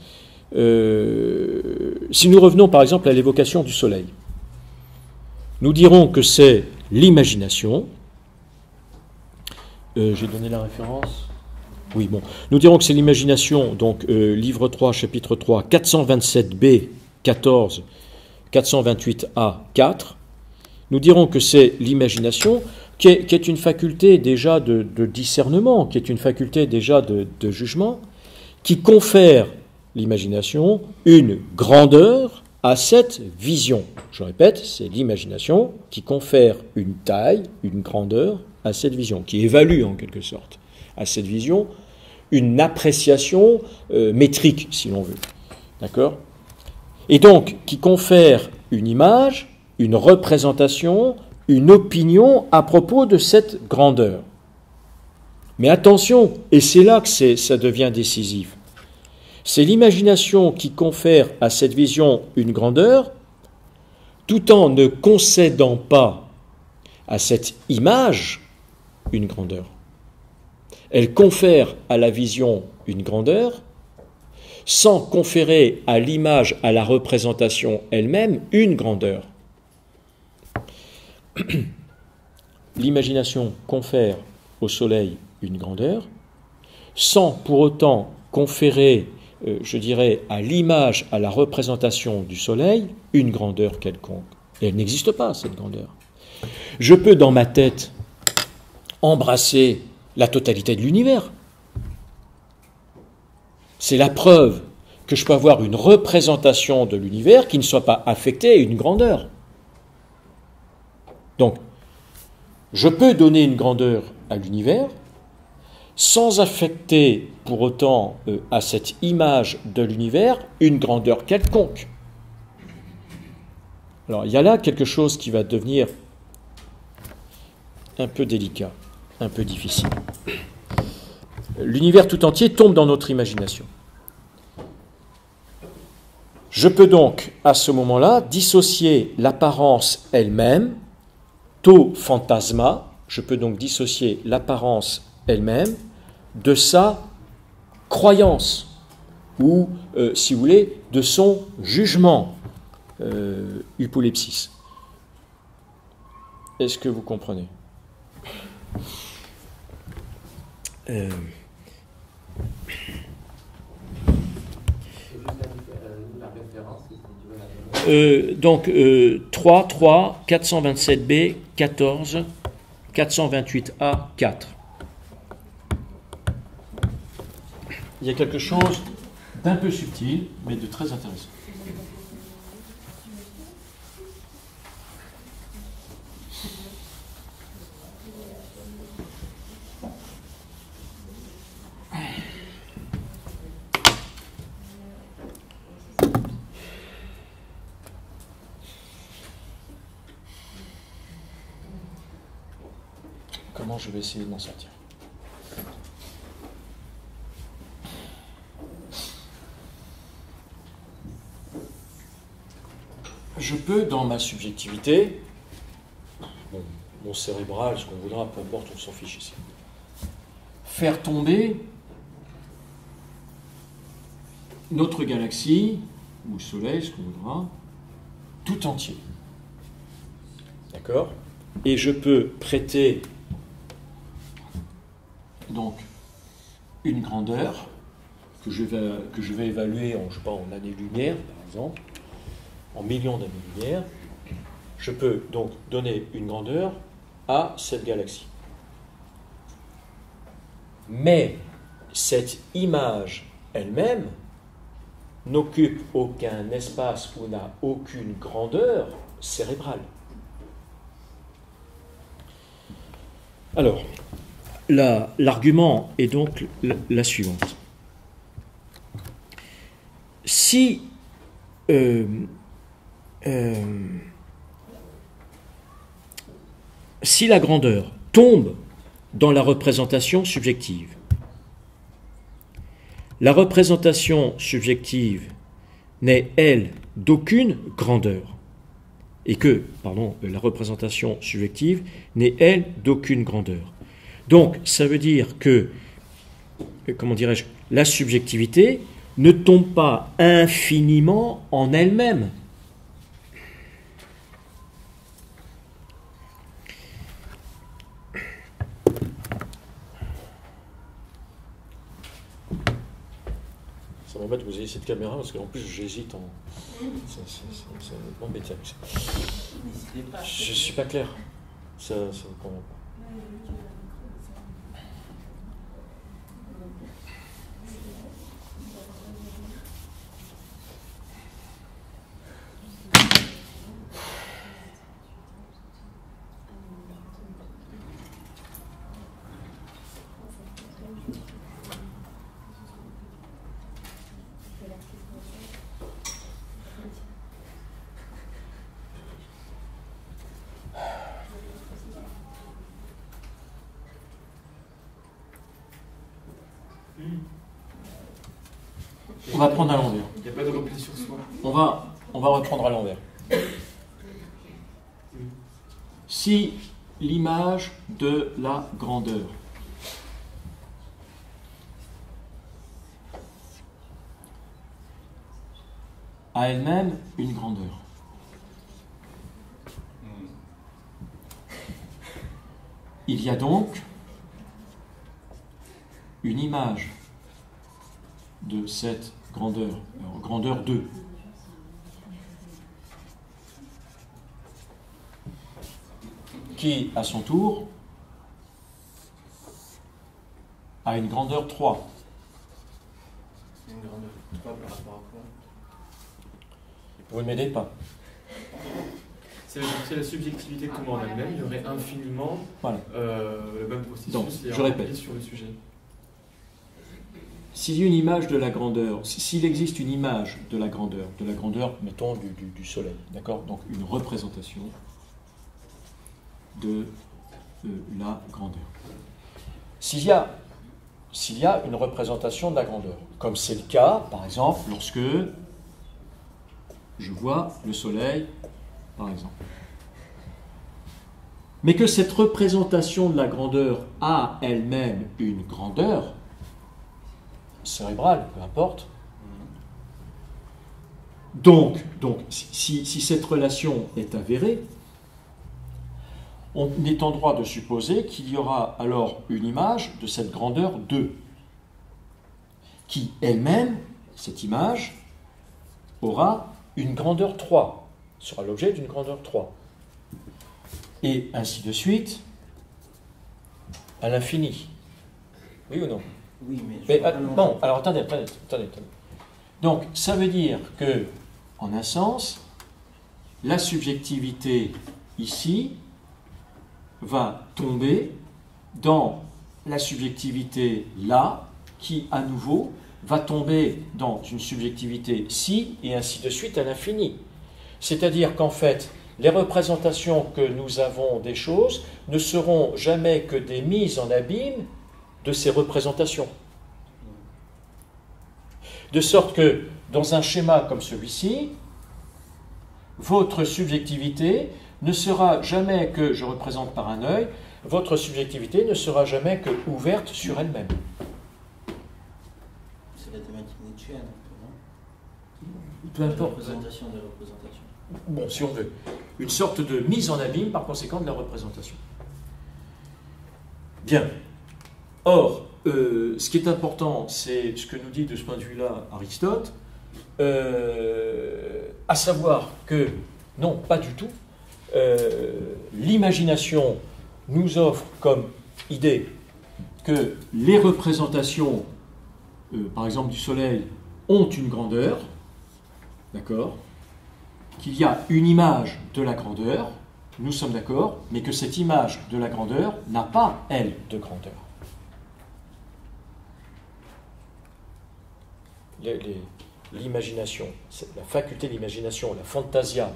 Speaker 1: Si nous revenons par exemple à l'évocation du soleil, nous dirons que c'est l'imagination. J'ai donné la référence ? Oui, bon. Nous dirons que c'est l'imagination, donc livre 3, chapitre 3, 427b, 14, 428a, 4. Nous dirons que c'est l'imagination qui est une faculté déjà de discernement, qui est une faculté déjà de jugement, qui confère l'imagination une grandeur à cette vision. Je répète, c'est l'imagination qui confère une taille, une grandeur à cette vision, qui évalue en quelque sorte à cette vision une appréciation métrique, si l'on veut. D'accord ? Et donc, qui confère une image, une représentation, une opinion à propos de cette grandeur. Mais attention, et c'est là que ça devient décisif, c'est l'imagination qui confère à cette vision une grandeur, tout en ne concédant pas à cette image une grandeur. Elle confère à la vision une grandeur, sans conférer à l'image, à la représentation elle-même, une grandeur. L'imagination confère au soleil une grandeur, sans pour autant conférer, je dirais, à l'image, à la représentation du soleil, une grandeur quelconque. Et elle n'existe pas, cette grandeur. Je peux, dans ma tête, embrasser la totalité de l'univers. C'est la preuve que je peux avoir une représentation de l'univers qui ne soit pas affectée à une grandeur. Donc, je peux donner une grandeur à l'univers sans affecter pour autant à cette image de l'univers une grandeur quelconque. Alors, il y a là quelque chose qui va devenir un peu délicat, un peu difficile. L'univers tout entier tombe dans notre imagination. Je peux donc, à ce moment-là, dissocier l'apparence elle-même, to phantasma, je peux donc dissocier l'apparence elle-même de sa croyance, ou, si vous voulez, de son jugement, hypolepsis. Est-ce que vous comprenez ? Donc 3, 427b, 14, 428a, 4. Il y a quelque chose d'un peu subtil, mais de très intéressant. Comment je vais essayer de m'en sortir ? Je peux, dans ma subjectivité, mon cérébral, ce qu'on voudra, peu importe, on s'en fiche ici, faire tomber notre galaxie, ou le Soleil, ce qu'on voudra, tout entier. D'accord ? Et je peux prêter donc une grandeur que je vais évaluer en, je sais pas, en années-lumière, par exemple, en millions d'années-lumière. Je peux donc donner une grandeur à cette galaxie. Mais cette image elle-même n'occupe aucun espace ou n'a aucune grandeur cérébrale. Alors, l'argument est donc la suivante. Si la grandeur tombe dans la représentation subjective, la représentation subjective n'est, elle, d'aucune grandeur, et que, la représentation subjective n'est, elle, d'aucune grandeur. Donc, ça veut dire que, comment dirais-je, la subjectivité ne tombe pas infiniment en elle-même. Ça m'embête que vous ayez cette caméra, parce qu'en plus j'hésite en... Ça m'embête avec ça. Je ne suis pas clair. Ça ne convient pas. va prendre à l'envers.
Speaker 2: Il n'y a pas de repli sur soi.
Speaker 1: On va reprendre à l'envers. Si l'image de la grandeur a elle-même une grandeur, il y a donc une image de cette grandeur, grandeur 2, qui, à son tour, a une grandeur 3.
Speaker 4: Une grandeur 3 par rapport à quoi?
Speaker 1: Vous ne m'aidez pas.
Speaker 2: C'est la subjectivité comme en elle-même, il y aurait infiniment
Speaker 1: Voilà.
Speaker 2: le même processus.
Speaker 1: Donc,
Speaker 2: et
Speaker 1: je
Speaker 2: un
Speaker 1: répète.
Speaker 2: repli sur le sujet.
Speaker 1: S'il y a une image de la grandeur, s'il existe une image de la grandeur, mettons, du Soleil, d'accord? Donc une représentation de la grandeur. S'il y a une représentation de la grandeur, comme c'est le cas, par exemple, lorsque je vois le Soleil, par exemple, mais que cette représentation de la grandeur a elle-même une grandeur cérébrale, peu importe. Donc si cette relation est avérée, on est en droit de supposer qu'il y aura alors une image de cette grandeur 2, qui elle-même, cette image, aura une grandeur 3, sera l'objet d'une grandeur 3. Et ainsi de suite, à l'infini. Oui ou non?
Speaker 4: Oui,
Speaker 1: Mais,
Speaker 4: non.
Speaker 1: bon, alors attendez. Donc, ça veut dire que, en un sens, la subjectivité ici va tomber dans la subjectivité là, qui, à nouveau, va tomber dans une subjectivité ci, et ainsi de suite à l'infini. C'est-à-dire qu'en fait, les représentations que nous avons des choses ne seront jamais que des mises en abîme de ces représentations. De sorte que, dans un schéma comme celui-ci, votre subjectivité ne sera jamais que, je représente par un œil, votre subjectivité ne sera jamais que ouverte sur elle-même.
Speaker 4: C'est la thématique nietzschéenne, non?
Speaker 1: Peu importe.
Speaker 4: Représentation des représentations.
Speaker 1: Bon, si on veut. Une sorte de mise en abîme, par conséquent, de la représentation. Bien. Or, ce qui est important, c'est ce que nous dit de ce point de vue-là Aristote, à savoir que, non, pas du tout, l'imagination nous offre comme idée que les représentations, par exemple du Soleil, ont une grandeur, d'accord, qu'il y a une image de la grandeur, nous sommes d'accord, mais que cette image de la grandeur n'a pas, elle, de grandeur. L'imagination, la faculté d'imagination, la fantasia,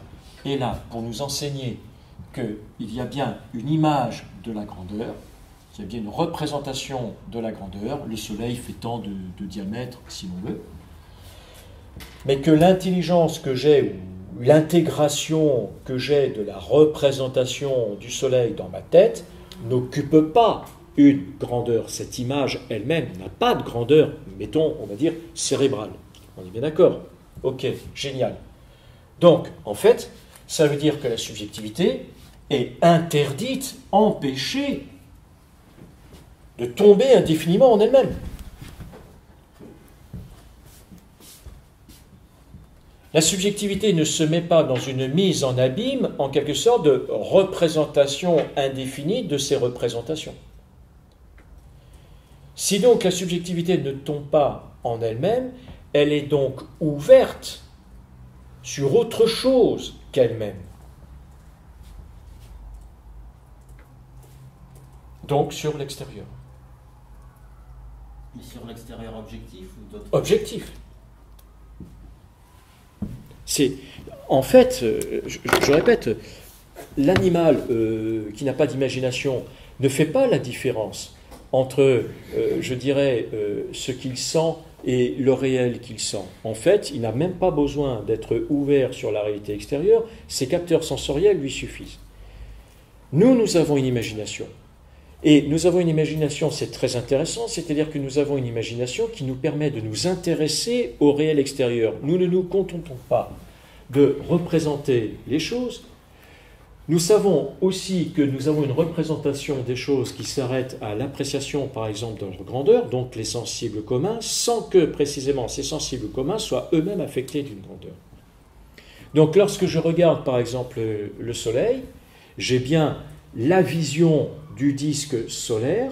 Speaker 1: est là pour nous enseigner qu'il y a bien une image de la grandeur, qu'il y a bien une représentation de la grandeur, le Soleil fait tant de diamètre, si l'on veut, mais que l'intelligence que j'ai, ou l'intégration que j'ai de la représentation du Soleil dans ma tête, n'occupe pas une grandeur. Cette image elle-même n'a pas de grandeur, mettons, on va dire, cérébrale. On est bien d'accord? Ok, génial. Donc, en fait, ça veut dire que la subjectivité est interdite, empêchée de tomber indéfiniment en elle-même. La subjectivité ne se met pas dans une mise en abîme, en quelque sorte, de représentation indéfinie de ces représentations. Si donc la subjectivité ne tombe pas en elle-même, elle est donc ouverte sur autre chose qu'elle-même. Donc sur l'extérieur.
Speaker 4: Mais sur l'extérieur objectif ou d'autres?
Speaker 1: Objectif. C'est, en fait, je répète, l'animal qui n'a pas d'imagination ne fait pas la différence entre, je dirais, ce qu'il sent et le réel qu'il sent. En fait, il n'a même pas besoin d'être ouvert sur la réalité extérieure, ces capteurs sensoriels lui suffisent. Nous avons une imagination. Et nous avons une imagination, c'est très intéressant, c'est-à-dire que nous avons une imagination qui nous permet de nous intéresser au réel extérieur. Nous ne nous contentons pas de représenter les choses. Nous savons aussi que nous avons une représentation des choses qui s'arrête à l'appréciation, par exemple, de leur grandeur, donc les sensibles communs, sans que précisément ces sensibles communs soient eux-mêmes affectés d'une grandeur. Donc lorsque je regarde, par exemple, le Soleil, j'ai bien la vision du disque solaire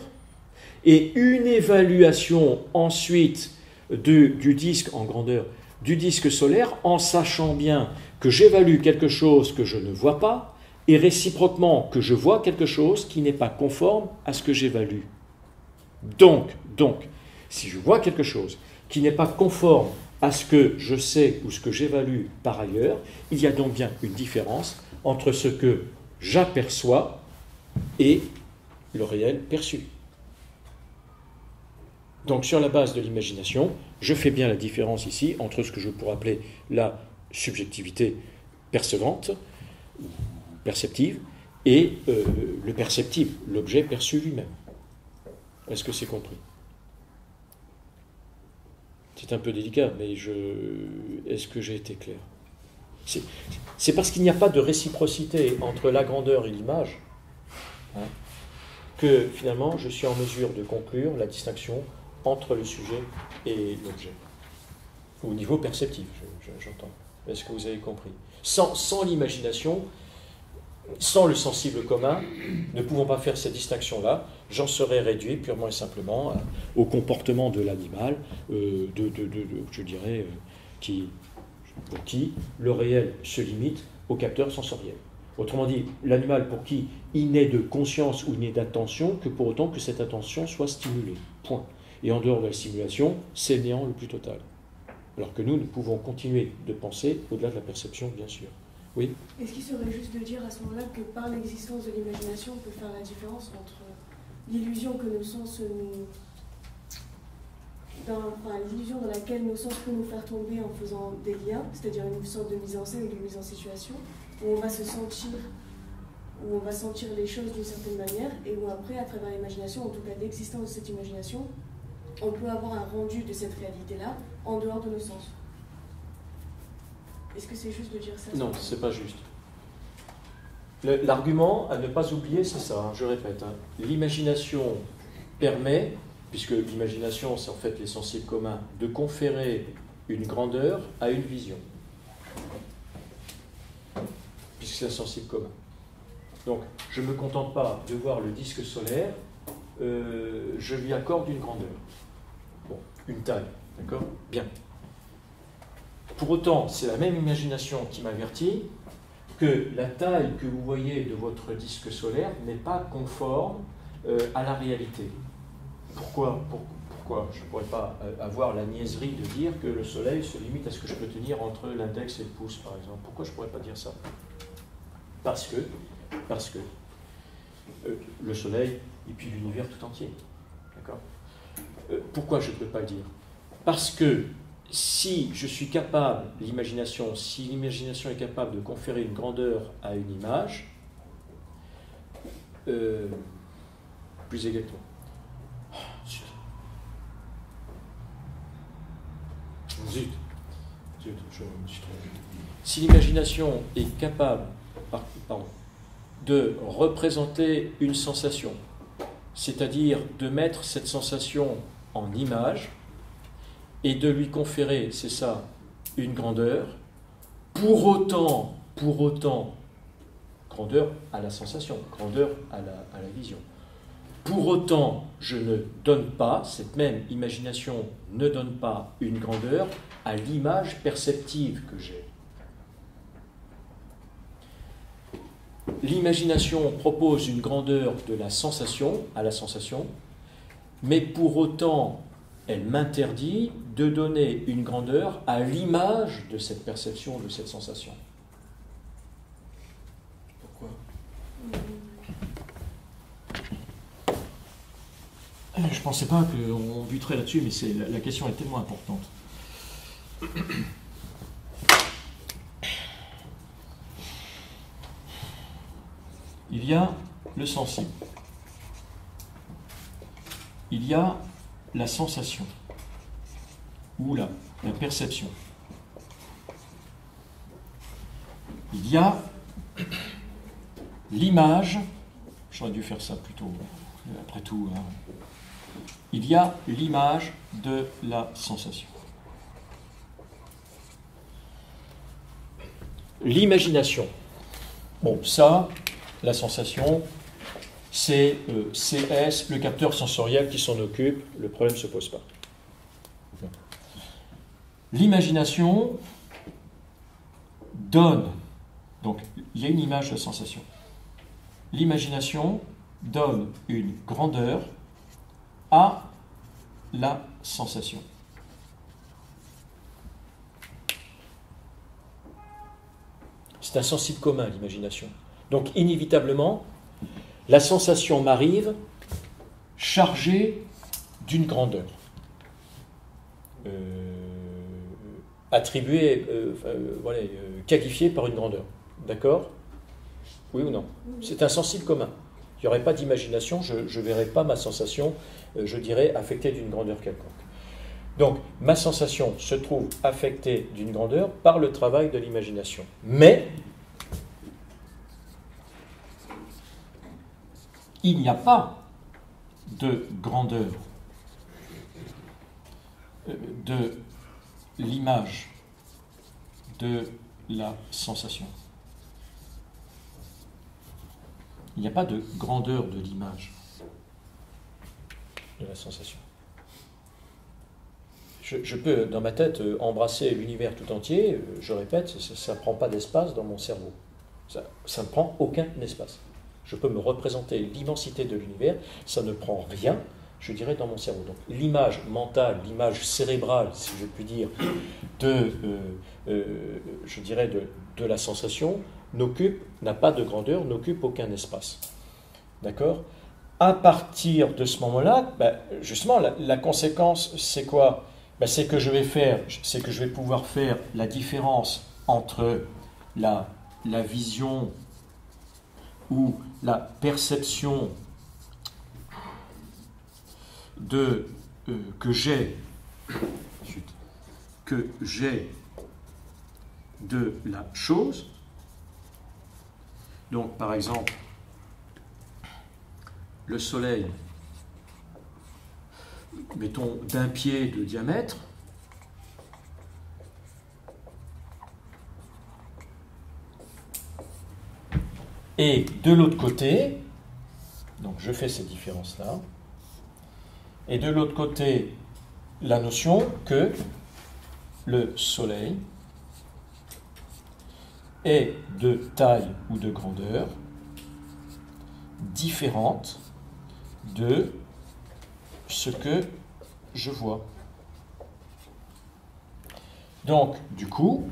Speaker 1: et une évaluation ensuite du disque en grandeur du disque solaire en sachant bien que j'évalue quelque chose que je ne vois pas et réciproquement que je vois quelque chose qui n'est pas conforme à ce que j'évalue. Donc, si je vois quelque chose qui n'est pas conforme à ce que je sais ou ce que j'évalue par ailleurs, il y a donc bien une différence entre ce que j'aperçois et le réel perçu. Donc sur la base de l'imagination, je fais bien la différence ici entre ce que je pourrais appeler la subjectivité percevante, perceptive, et le perceptible, l'objet perçu lui-même. Est-ce que c'est compris? C'est un peu délicat, mais est-ce que j'ai été clair? C'est parce qu'il n'y a pas de réciprocité entre la grandeur et l'image, hein, que finalement je suis en mesure de conclure la distinction entre le sujet et l'objet. Au niveau perceptif, j'entends. Est-ce que vous avez compris? Sans l'imagination, sans le sensible commun, ne pouvons pas faire cette distinction-là. J'en serais réduit purement et simplement au comportement de l'animal, je dirais, pour qui le réel se limite au capteur sensoriel. Autrement dit, l'animal pour qui il n'est de conscience ou il n'est d'attention que pour autant que cette attention soit stimulée. Point. Et en dehors de la stimulation, c'est le néant le plus total. Alors que nous pouvons continuer de penser au-delà de la perception, bien sûr. Oui?
Speaker 6: Est-ce qu'il serait juste de dire à ce moment-là que par l'existence de l'imagination, on peut faire la différence entre l'illusion que nos sens l'illusion dans laquelle nos sens peuvent nous faire tomber en faisant des liens, c'est-à-dire une sorte de mise en scène ou de mise en situation, où on va se sentir, où on va sentir les choses d'une certaine manière, et où après, à travers l'imagination, en tout cas l'existence de cette imagination, on peut avoir un rendu de cette réalité-là en dehors de nos sens. Est-ce que c'est juste de dire ça?
Speaker 1: Non, c'est pas juste. L'argument à ne pas oublier, c'est ça, hein, je répète. Hein, l'imagination permet, puisque l'imagination, c'est en fait les sensibles communs, de conférer une grandeur à une vision. Puisque c'est un sensible commun. Donc, je ne me contente pas de voir le disque solaire, je lui accorde une grandeur. Bon, une taille, d'accord? Bien. Pour autant, c'est la même imagination qui m'avertit que la taille que vous voyez de votre disque solaire n'est pas conforme à la réalité. Pourquoi je ne pourrais pas avoir la niaiserie de dire que le soleil se limite à ce que je peux tenir entre l'index et le pouce, par exemple? Pourquoi je ne pourrais pas dire ça? Parce que le soleil et puis l'univers tout entier. D'accord? Pourquoi je ne peux pas le dire? Parce que si je suis capable, si l'imagination est capable de conférer une grandeur à une image, plus exactement. Zut, je me suis trompé. Si l'imagination est capable, de représenter une sensation, c'est-à-dire de mettre cette sensation en image, et de lui conférer, c'est ça, une grandeur, pour autant, grandeur à la sensation, grandeur à la vision. Pour autant, je ne donne pas, cette même imagination ne donne pas une grandeur à l'image perceptive que j'ai. L'imagination propose une grandeur de la sensation à la sensation, mais pour autant, elle m'interdit de donner une grandeur à l'image de cette perception, de cette sensation. Pourquoi? Je ne pensais pas qu'on buterait là-dessus, mais la question est tellement importante. Il y a le sensible. Il y a la sensation ou la perception. Il y a l'image, j'aurais dû faire ça plus tôt, après tout, hein. Il y a l'image de la sensation. L'imagination. Bon, ça, la sensation, c'est CS, le capteur sensoriel qui s'en occupe, le problème ne se pose pas. L'imagination donne, donc il y a une image de la sensation. L'imagination donne une grandeur à la sensation. C'est un sensible commun, l'imagination. Donc, inévitablement, la sensation m'arrive chargée d'une grandeur. Attribuée, qualifiée par une grandeur. D'accord ? Oui ou non ? C'est un sensible commun. Il n'y aurait pas d'imagination, je ne verrais pas ma sensation, je dirais, affectée d'une grandeur quelconque. Donc, ma sensation se trouve affectée d'une grandeur par le travail de l'imagination. Mais, il n'y a pas de grandeur de l'image de la sensation. Il n'y a pas de grandeur de l'image de la sensation. Je peux, dans ma tête, embrasser l'univers tout entier, je répète, ça ne prend pas d'espace dans mon cerveau. Ça ne prend aucun espace. Je peux me représenter l'immensité de l'univers, ça ne prend rien, je dirais, dans mon cerveau. Donc l'image mentale, l'image cérébrale, si je puis dire, je dirais de la sensation, n'a pas de grandeur, n'occupe aucun espace. D'accord ? À partir de ce moment-là, justement, la conséquence, c'est quoi ? C'est que je vais pouvoir faire la différence entre la vision ou la perception que j'ai de la chose. Donc, par exemple, le soleil, mettons d'1 pied de diamètre, et de l'autre côté, donc je fais ces différences-là, et de l'autre côté, la notion que le soleil est de taille ou de grandeur différente de ce que je vois. Donc, du coup,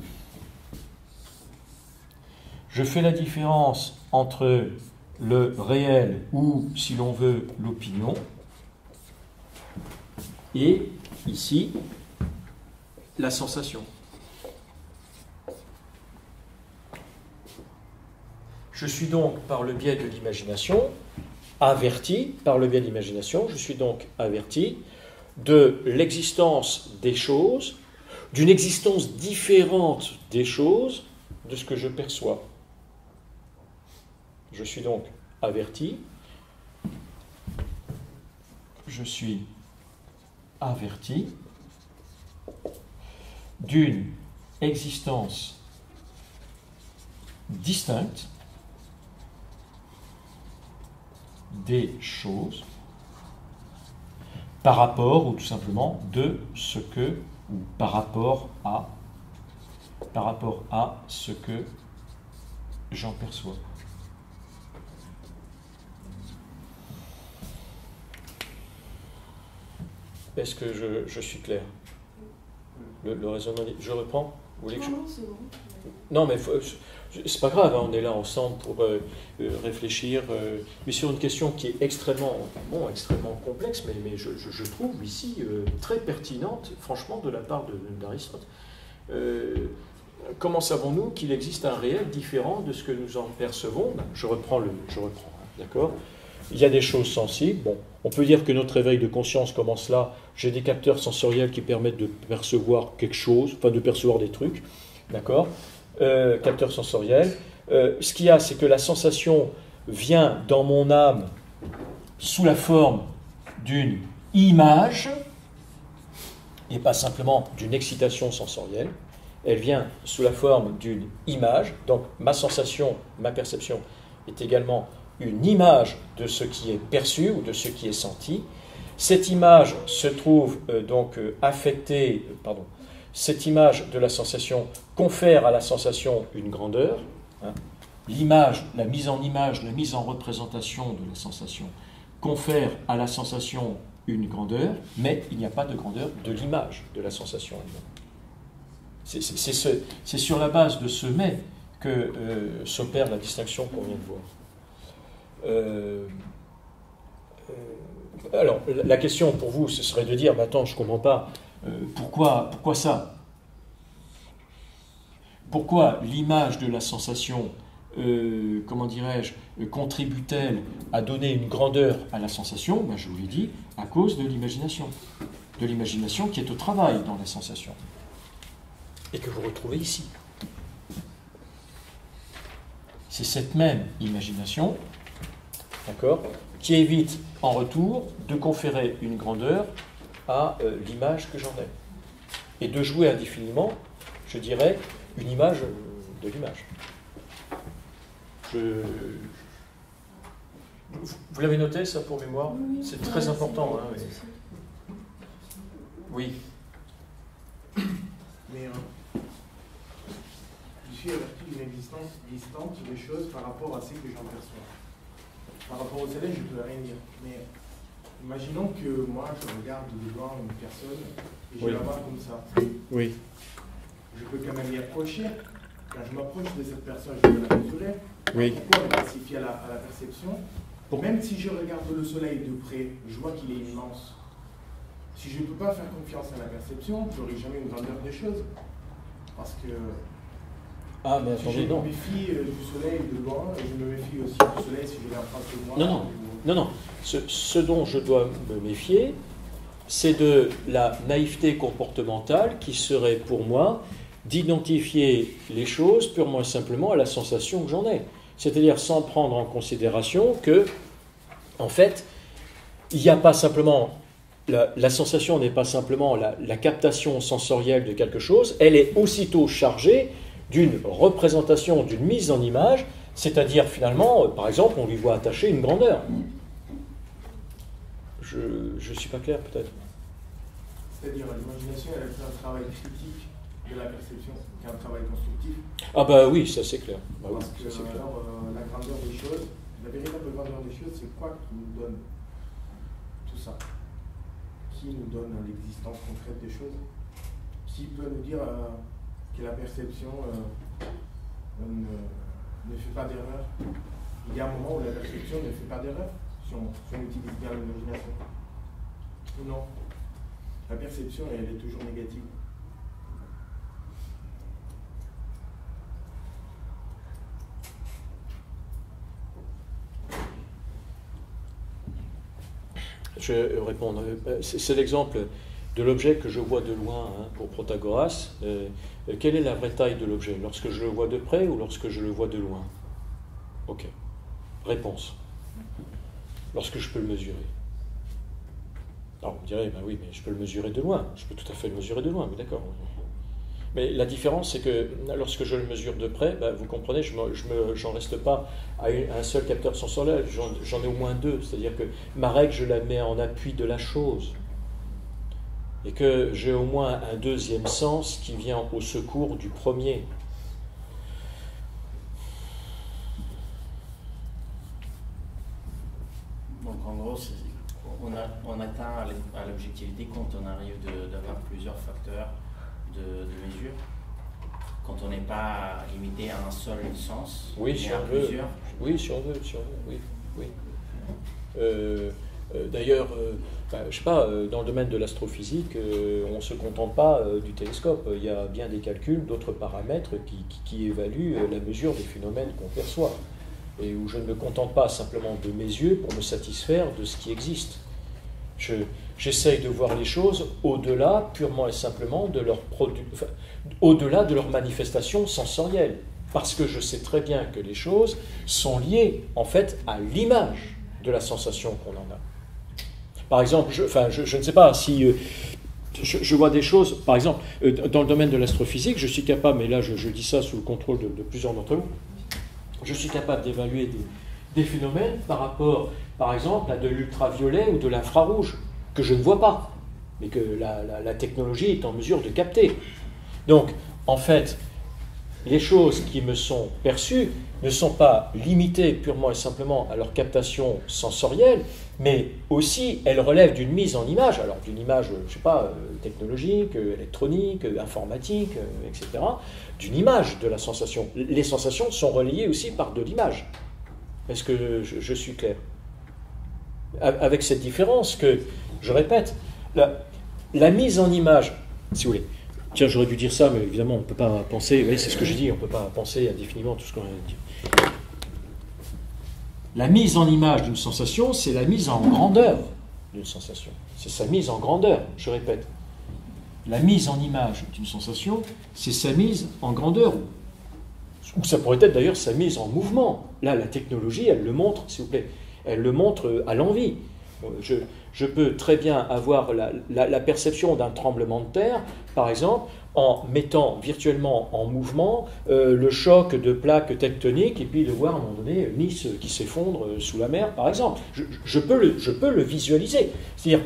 Speaker 1: je fais la différence entre le réel ou, si l'on veut, l'opinion, et ici, la sensation. Je suis donc, par le biais de l'imagination, averti, je suis donc averti de l'existence des choses, d'une existence différente des choses de ce que je perçois. Je suis donc averti, d'une existence distincte des choses par rapport, ou tout simplement de ce que, ou par rapport à ce que j'en perçois. Est-ce que je suis clair ? Le raisonnement, je reprends ? Vous voulez que
Speaker 6: Non, c'est bon.
Speaker 1: Non, mais C'est pas grave, hein, on est là ensemble pour réfléchir, mais sur une question qui est extrêmement complexe, mais je trouve ici très pertinente, franchement, de la part d'Aristote. Comment savons-nous qu'il existe un réel différent de ce que nous en percevons? Je reprends, d'accord? Il y a des choses sensibles. Bon, on peut dire que notre éveil de conscience commence là. J'ai des capteurs sensoriels qui permettent de percevoir quelque chose, enfin de percevoir des trucs, d'accord? Capteurs sensoriels. Ce qu'il y a, c'est que la sensation vient dans mon âme sous la forme d'une image et pas simplement d'une excitation sensorielle. Elle vient sous la forme d'une image. Donc ma sensation, ma perception est également une image de ce qui est perçu ou de ce qui est senti. Cette image se trouve affectée, cette image de la sensation confère à la sensation une grandeur. Hein. L'image, la mise en image, la mise en représentation de la sensation confère à la sensation une grandeur, mais il n'y a pas de grandeur de l'image de la sensation elle-même. C'est sur la base de ce mais que s'opère la distinction qu'on vient de voir. Alors, la question pour vous, ce serait de dire, attends, je ne comprends pas, pourquoi ça? Pourquoi l'image de la sensation, contribue-t-elle à donner une grandeur à la sensation? Je vous l'ai dit, à cause de l'imagination qui est au travail dans la sensation, et que vous retrouvez ici. C'est cette même imagination, d'accord, qui évite en retour de conférer une grandeur à l'image que j'en ai. Et de jouer indéfiniment, je dirais, une image de l'image. Vous l'avez noté, ça, pour mémoire?
Speaker 6: Oui,
Speaker 1: c'est très important. Hein, mais... Oui.
Speaker 7: Mais je suis averti d'une existence distante des choses par rapport à ce que j'en perçois. Par rapport au soleil, je ne peux rien dire. Mais imaginons que moi, je regarde devant une personne et je la vois comme ça.
Speaker 1: Oui.
Speaker 7: Je peux quand même y approcher. Quand je m'approche de cette personne, je peux la mesurer.
Speaker 1: Oui.
Speaker 7: Pourquoi on classifie à la perception? Même si je regarde le soleil de près, je vois qu'il est immense. Si je ne peux pas faire confiance à la perception, je n'aurai jamais une grandeur des choses. Parce que
Speaker 1: mais attendez,
Speaker 7: je me méfie du soleil de loin, et je me méfie aussi du soleil si je l'ai en face de moi.
Speaker 1: Non. Ce dont je dois me méfier, c'est de la naïveté comportementale qui serait pour moi d'identifier les choses purement et simplement à la sensation que j'en ai. C'est-à-dire sans prendre en considération que, en fait, il n'y a pas simplement... La sensation n'est pas simplement la captation sensorielle de quelque chose, elle est aussitôt chargée d'une représentation, d'une mise en image, c'est-à-dire finalement, par exemple, on lui voit attacher une grandeur. Je ne suis pas clair peut-être.
Speaker 7: C'est-à-dire l'imagination, elle fait un travail critique de la perception, qui est un travail constructif.
Speaker 1: Oui, ça c'est clair.
Speaker 7: Parce que alors, la grandeur des choses, la véritable grandeur des choses, c'est quoi qui nous donne tout ça? Qui nous donne l'existence concrète des choses? Qui peut nous dire que la perception ne fait pas d'erreur? Il y a un moment où la perception ne fait pas d'erreur, si on utilise bien l'imagination. Ou non? La perception, elle est toujours négative.
Speaker 1: Je vais répondre. C'est l'exemple de l'objet que je vois de loin, pour Protagoras. Quelle est la vraie taille de l'objet? Lorsque je le vois de près ou lorsque je le vois de loin? Ok. Réponse. Lorsque je peux le mesurer. Alors vous me direz, oui, mais je peux le mesurer de loin. Je peux tout à fait le mesurer de loin, mais d'accord. Mais la différence, c'est que lorsque je le mesure de près, vous comprenez, j'en reste pas à un seul capteur sensoriel, j'en ai au moins deux. C'est-à-dire que ma règle, je la mets en appui de la chose. Et que j'ai au moins un deuxième sens qui vient au secours du premier.
Speaker 4: Donc en gros, on atteint à l'objectivité quand on arrive d'avoir plusieurs facteurs de mesure. quand on n'est pas limité à un seul sens,
Speaker 1: Oui,
Speaker 4: mais
Speaker 1: si
Speaker 4: à
Speaker 1: on veut.
Speaker 4: plusieurs.
Speaker 1: Oui, si on veut, oui. Oui. D'ailleurs, je sais pas, dans le domaine de l'astrophysique, on ne se contente pas du télescope. Il y a bien des calculs, d'autres paramètres qui évaluent la mesure des phénomènes qu'on perçoit. Et où je ne me contente pas simplement de mes yeux pour me satisfaire de ce qui existe. J'essaye de voir les choses au-delà, purement et simplement, de leur au-delà de leur manifestation sensorielle. Parce que je sais très bien que les choses sont liées, en fait, à l'image de la sensation qu'on en a. Par exemple, je ne sais pas si... je vois des choses, par exemple, dans le domaine de l'astrophysique, je suis capable, mais là je dis ça sous le contrôle de plusieurs d'entre vous, je suis capable d'évaluer des phénomènes par rapport, par exemple, à de l'ultraviolet ou de l'infrarouge, que je ne vois pas, mais que la technologie est en mesure de capter. Donc, en fait, les choses qui me sont perçues ne sont pas limitées purement et simplement à leur captation sensorielle, mais aussi elles relèvent d'une mise en image, alors d'une image, je ne sais pas, technologique, électronique, informatique, etc., d'une image de la sensation. Les sensations sont relayées aussi par de l'image. Est-ce que je suis clair? Avec cette différence que, je répète, la mise en image, si vous voulez, tiens, j'aurais dû dire ça, mais évidemment, on ne peut pas penser, oui, c'est ce que j'ai dit, on ne peut pas penser indéfiniment tout ce qu'on vient de dire. La mise en image d'une sensation, c'est la mise en grandeur d'une sensation. C'est sa mise en grandeur, je répète. La mise en image d'une sensation, c'est sa mise en grandeur. Ou ça pourrait être d'ailleurs sa mise en mouvement. Là, la technologie, elle le montre, s'il vous plaît. Elle le montre à l'envi. Je peux très bien avoir la perception d'un tremblement de terre, par exemple, en mettant virtuellement en mouvement le choc de plaques tectoniques et puis de voir à un moment donné Nice qui s'effondre sous la mer, par exemple. Je peux le visualiser. C'est-à-dire,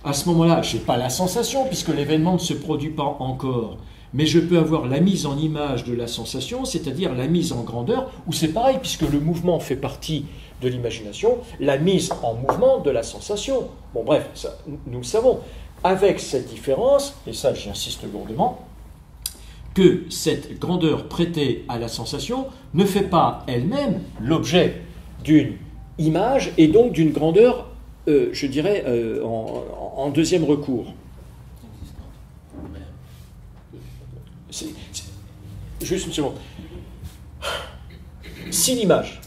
Speaker 1: à ce moment-là, je n'ai pas la sensation puisque l'événement ne se produit pas encore. Mais je peux avoir la mise en image de la sensation, c'est-à-dire la mise en grandeur, où c'est pareil, puisque le mouvement fait partie de l'imagination, la mise en mouvement de la sensation. Bon, bref, ça, nous le savons. Avec cette différence, et ça j'insiste lourdement, que cette grandeur prêtée à la sensation ne fait pas elle-même l'objet d'une image et donc d'une grandeur, je dirais, en deuxième recours. Juste une seconde. Si l'image,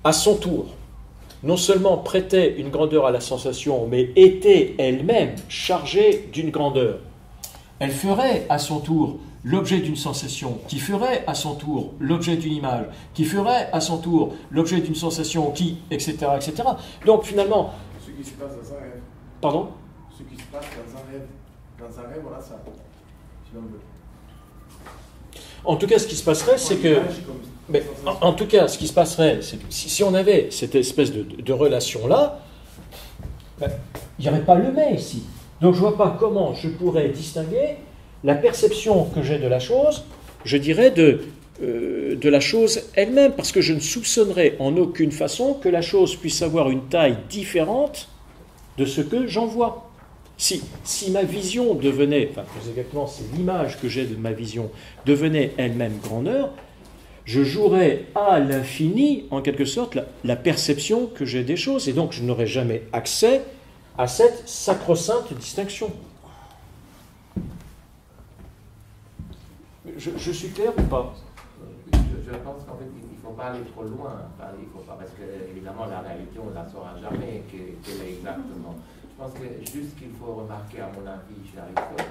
Speaker 1: à son tour, non seulement prêtait une grandeur à la sensation, mais était elle-même chargée d'une grandeur, elle ferait à son tour l'objet d'une sensation, qui ferait à son tour l'objet d'une image, qui ferait à son tour l'objet d'une sensation, qui, etc., etc. Donc finalement...
Speaker 7: Ce qui se passe dans un rêve.
Speaker 1: Pardon?
Speaker 7: Ce qui se passe dans un rêve. Dans un rêve, voilà ça.
Speaker 1: En tout cas, ce qui se passerait, c'est que... Mais en tout cas, ce qui se passerait, c'est que si on avait cette espèce de relation-là, il n'y aurait pas le mais ici. Donc je ne vois pas comment je pourrais distinguer la perception que j'ai de la chose, je dirais, de la chose elle-même, parce que je ne soupçonnerais en aucune façon que la chose puisse avoir une taille différente de ce que j'en vois. Si ma vision devenait, enfin plus exactement, c'est l'image que j'ai de ma vision, devenait elle-même grandeur, je jouerais à l'infini, en quelque sorte, la perception que j'ai des choses, et donc je n'aurais jamais accès à cette sacro-sainte distinction. Je suis clair ou pas?
Speaker 3: Je pense qu'en fait, il ne faut pas aller trop loin, enfin, il faut pas, parce que évidemment la réalité, on ne la saura jamais, quelle est exactement. Je pense que juste ce qu'il faut remarquer, à mon avis, chez Aristote,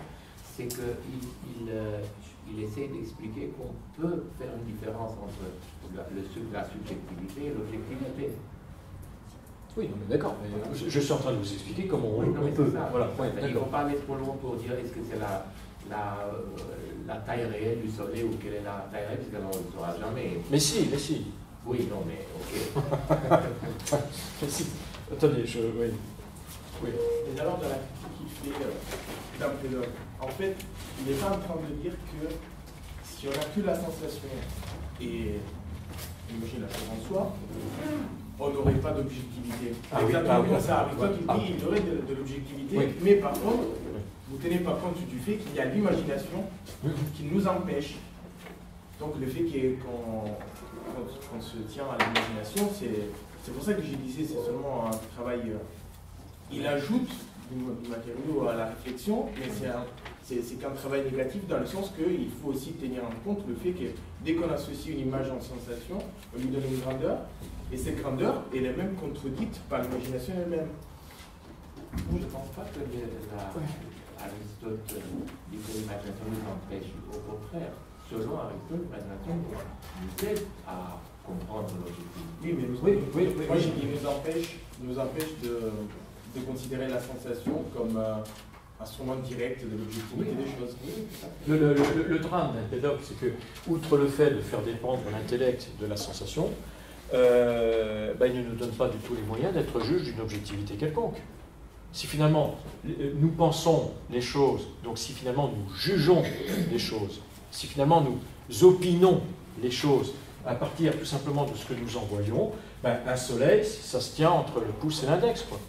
Speaker 3: c'est qu'il essaie d'expliquer qu'on peut faire une différence entre la subjectivité et l'objectivité.
Speaker 1: Oui, non, mais d'accord. Je suis en train de vous expliquer comment on peut. Voilà, ouais,
Speaker 3: il ne faut pas aller trop loin pour dire est-ce que c'est la taille réelle du Soleil ou quelle est la taille réelle, parce qu'on ne le saura jamais.
Speaker 1: Mais si.
Speaker 3: Oui, non, mais ok.
Speaker 1: Mais si. Attendez, oui.
Speaker 7: Et alors, dans la critique qu'il fait d'Ampélon, en fait, il n'est pas en train de dire que si on n'a que la sensation et imagine la chose en soi, on n'aurait pas d'objectivité.
Speaker 1: Ah oui,
Speaker 7: exactement
Speaker 1: oui,
Speaker 7: comme ça. Avec toi, tu dis il y aurait de l'objectivité, mais par contre, vous ne tenez pas compte du fait qu'il y a l'imagination qui nous empêche. Donc le fait qu'on se tient à l'imagination, c'est pour ça que je disais, c'est seulement un travail, il ajoute du matériau à la réflexion, mais c'est qu'un travail négatif dans le sens qu'il faut aussi tenir en compte le fait que dès qu'on associe une image en sensation, on lui donne une grandeur, et cette grandeur, elle est même contredite par l'imagination elle-même.
Speaker 3: Je ne pense pas que Aristote dit que l'imagination nous empêche. Au contraire, selon Aristote, l'imagination nous aide à comprendre l'objectif.
Speaker 7: Oui, mais moi j'ai dit nous empêche de considérer la sensation comme instrument direct de l'objectivité des choses.
Speaker 1: Le drame d'un pédagogue, c'est que, outre le fait de faire dépendre l'intellect de la sensation, il ne nous donne pas du tout les moyens d'être juge d'une objectivité quelconque. Si finalement nous pensons les choses, donc si finalement nous jugeons les choses, si finalement nous opinons les choses à partir tout simplement de ce que nous en voyons, un soleil, ça se tient entre le pouce et l'index, quoi.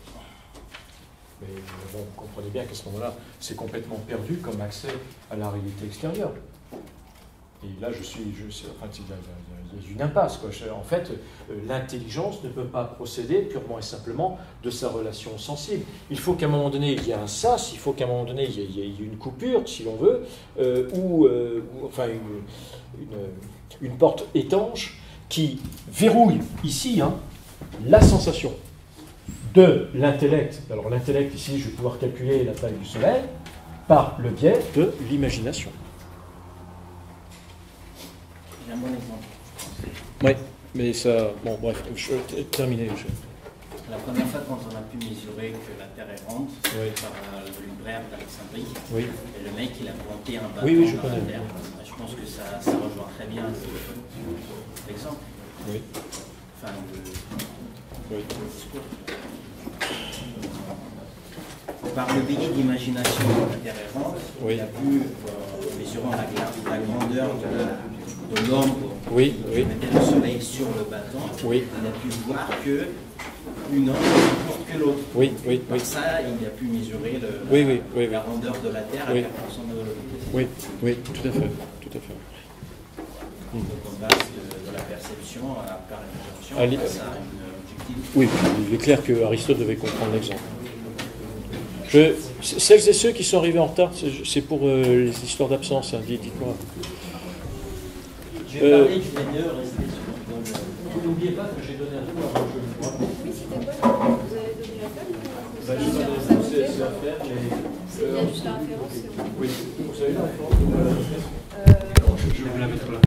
Speaker 1: Mais bon, vous comprenez bien qu'à ce moment-là, c'est complètement perdu comme accès à la réalité extérieure. Et là, il y a une impasse, quoi. En fait, l'intelligence ne peut pas procéder purement et simplement de sa relation sensible. Il faut qu'à un moment donné, il y ait un sas, il faut qu'à un moment donné, il y ait une coupure, si l'on veut, une porte étanche qui verrouille ici la sensation de l'intellect. Alors l'intellect, ici, je vais pouvoir calculer la taille du soleil par le biais de l'imagination.
Speaker 4: J'ai un bon exemple.
Speaker 1: Oui, mais ça... Bon, bref, je vais terminer.
Speaker 4: La première fois, quand on a pu mesurer que la Terre est ronde,
Speaker 1: oui,
Speaker 4: par le libraire d'Alexandrie,
Speaker 1: oui,
Speaker 4: et le mec, il a planté un bâton
Speaker 1: oui, je
Speaker 4: dans la
Speaker 1: connais.
Speaker 4: Terre. Je pense que ça rejoint très bien l'exemple.
Speaker 1: Oui.
Speaker 4: Enfin,
Speaker 1: Oui.
Speaker 4: Par le biais d'imagination de la Terre est ronde,
Speaker 1: Oui.
Speaker 4: il a pu, mesurant la grandeur de l'ombre
Speaker 1: Oui,
Speaker 4: qui
Speaker 1: oui.
Speaker 4: mettait le soleil sur le bâton,
Speaker 1: Oui.
Speaker 4: il a pu voir que une ombre est plus courte que l'autre.
Speaker 1: Oui, oui,
Speaker 4: Par
Speaker 1: oui.
Speaker 4: ça, il a pu mesurer la rondeur de la Terre
Speaker 1: Oui.
Speaker 4: à 4% de vitesse.
Speaker 1: Oui, oui, tout à fait. Tout à fait.
Speaker 4: Donc on passe de la perception par l'imagination face à une objectivité.
Speaker 1: Oui, il est clair que Aristote devait comprendre l'exemple. Celles et ceux qui sont arrivés en retard, c'est pour les histoires d'absence, dites-moi.
Speaker 4: Je vais parler du leader, restez sur
Speaker 1: Vous n'oubliez pas que j'ai donné un tour avant le jeu.
Speaker 5: Oui, c'était quoi? Vous avez donné la feuille?
Speaker 1: Je vais donner c'est à faire, mais...
Speaker 5: C'est bien juste la référence.
Speaker 1: Oui, vous savez la référence?
Speaker 2: Je vais la mettre là.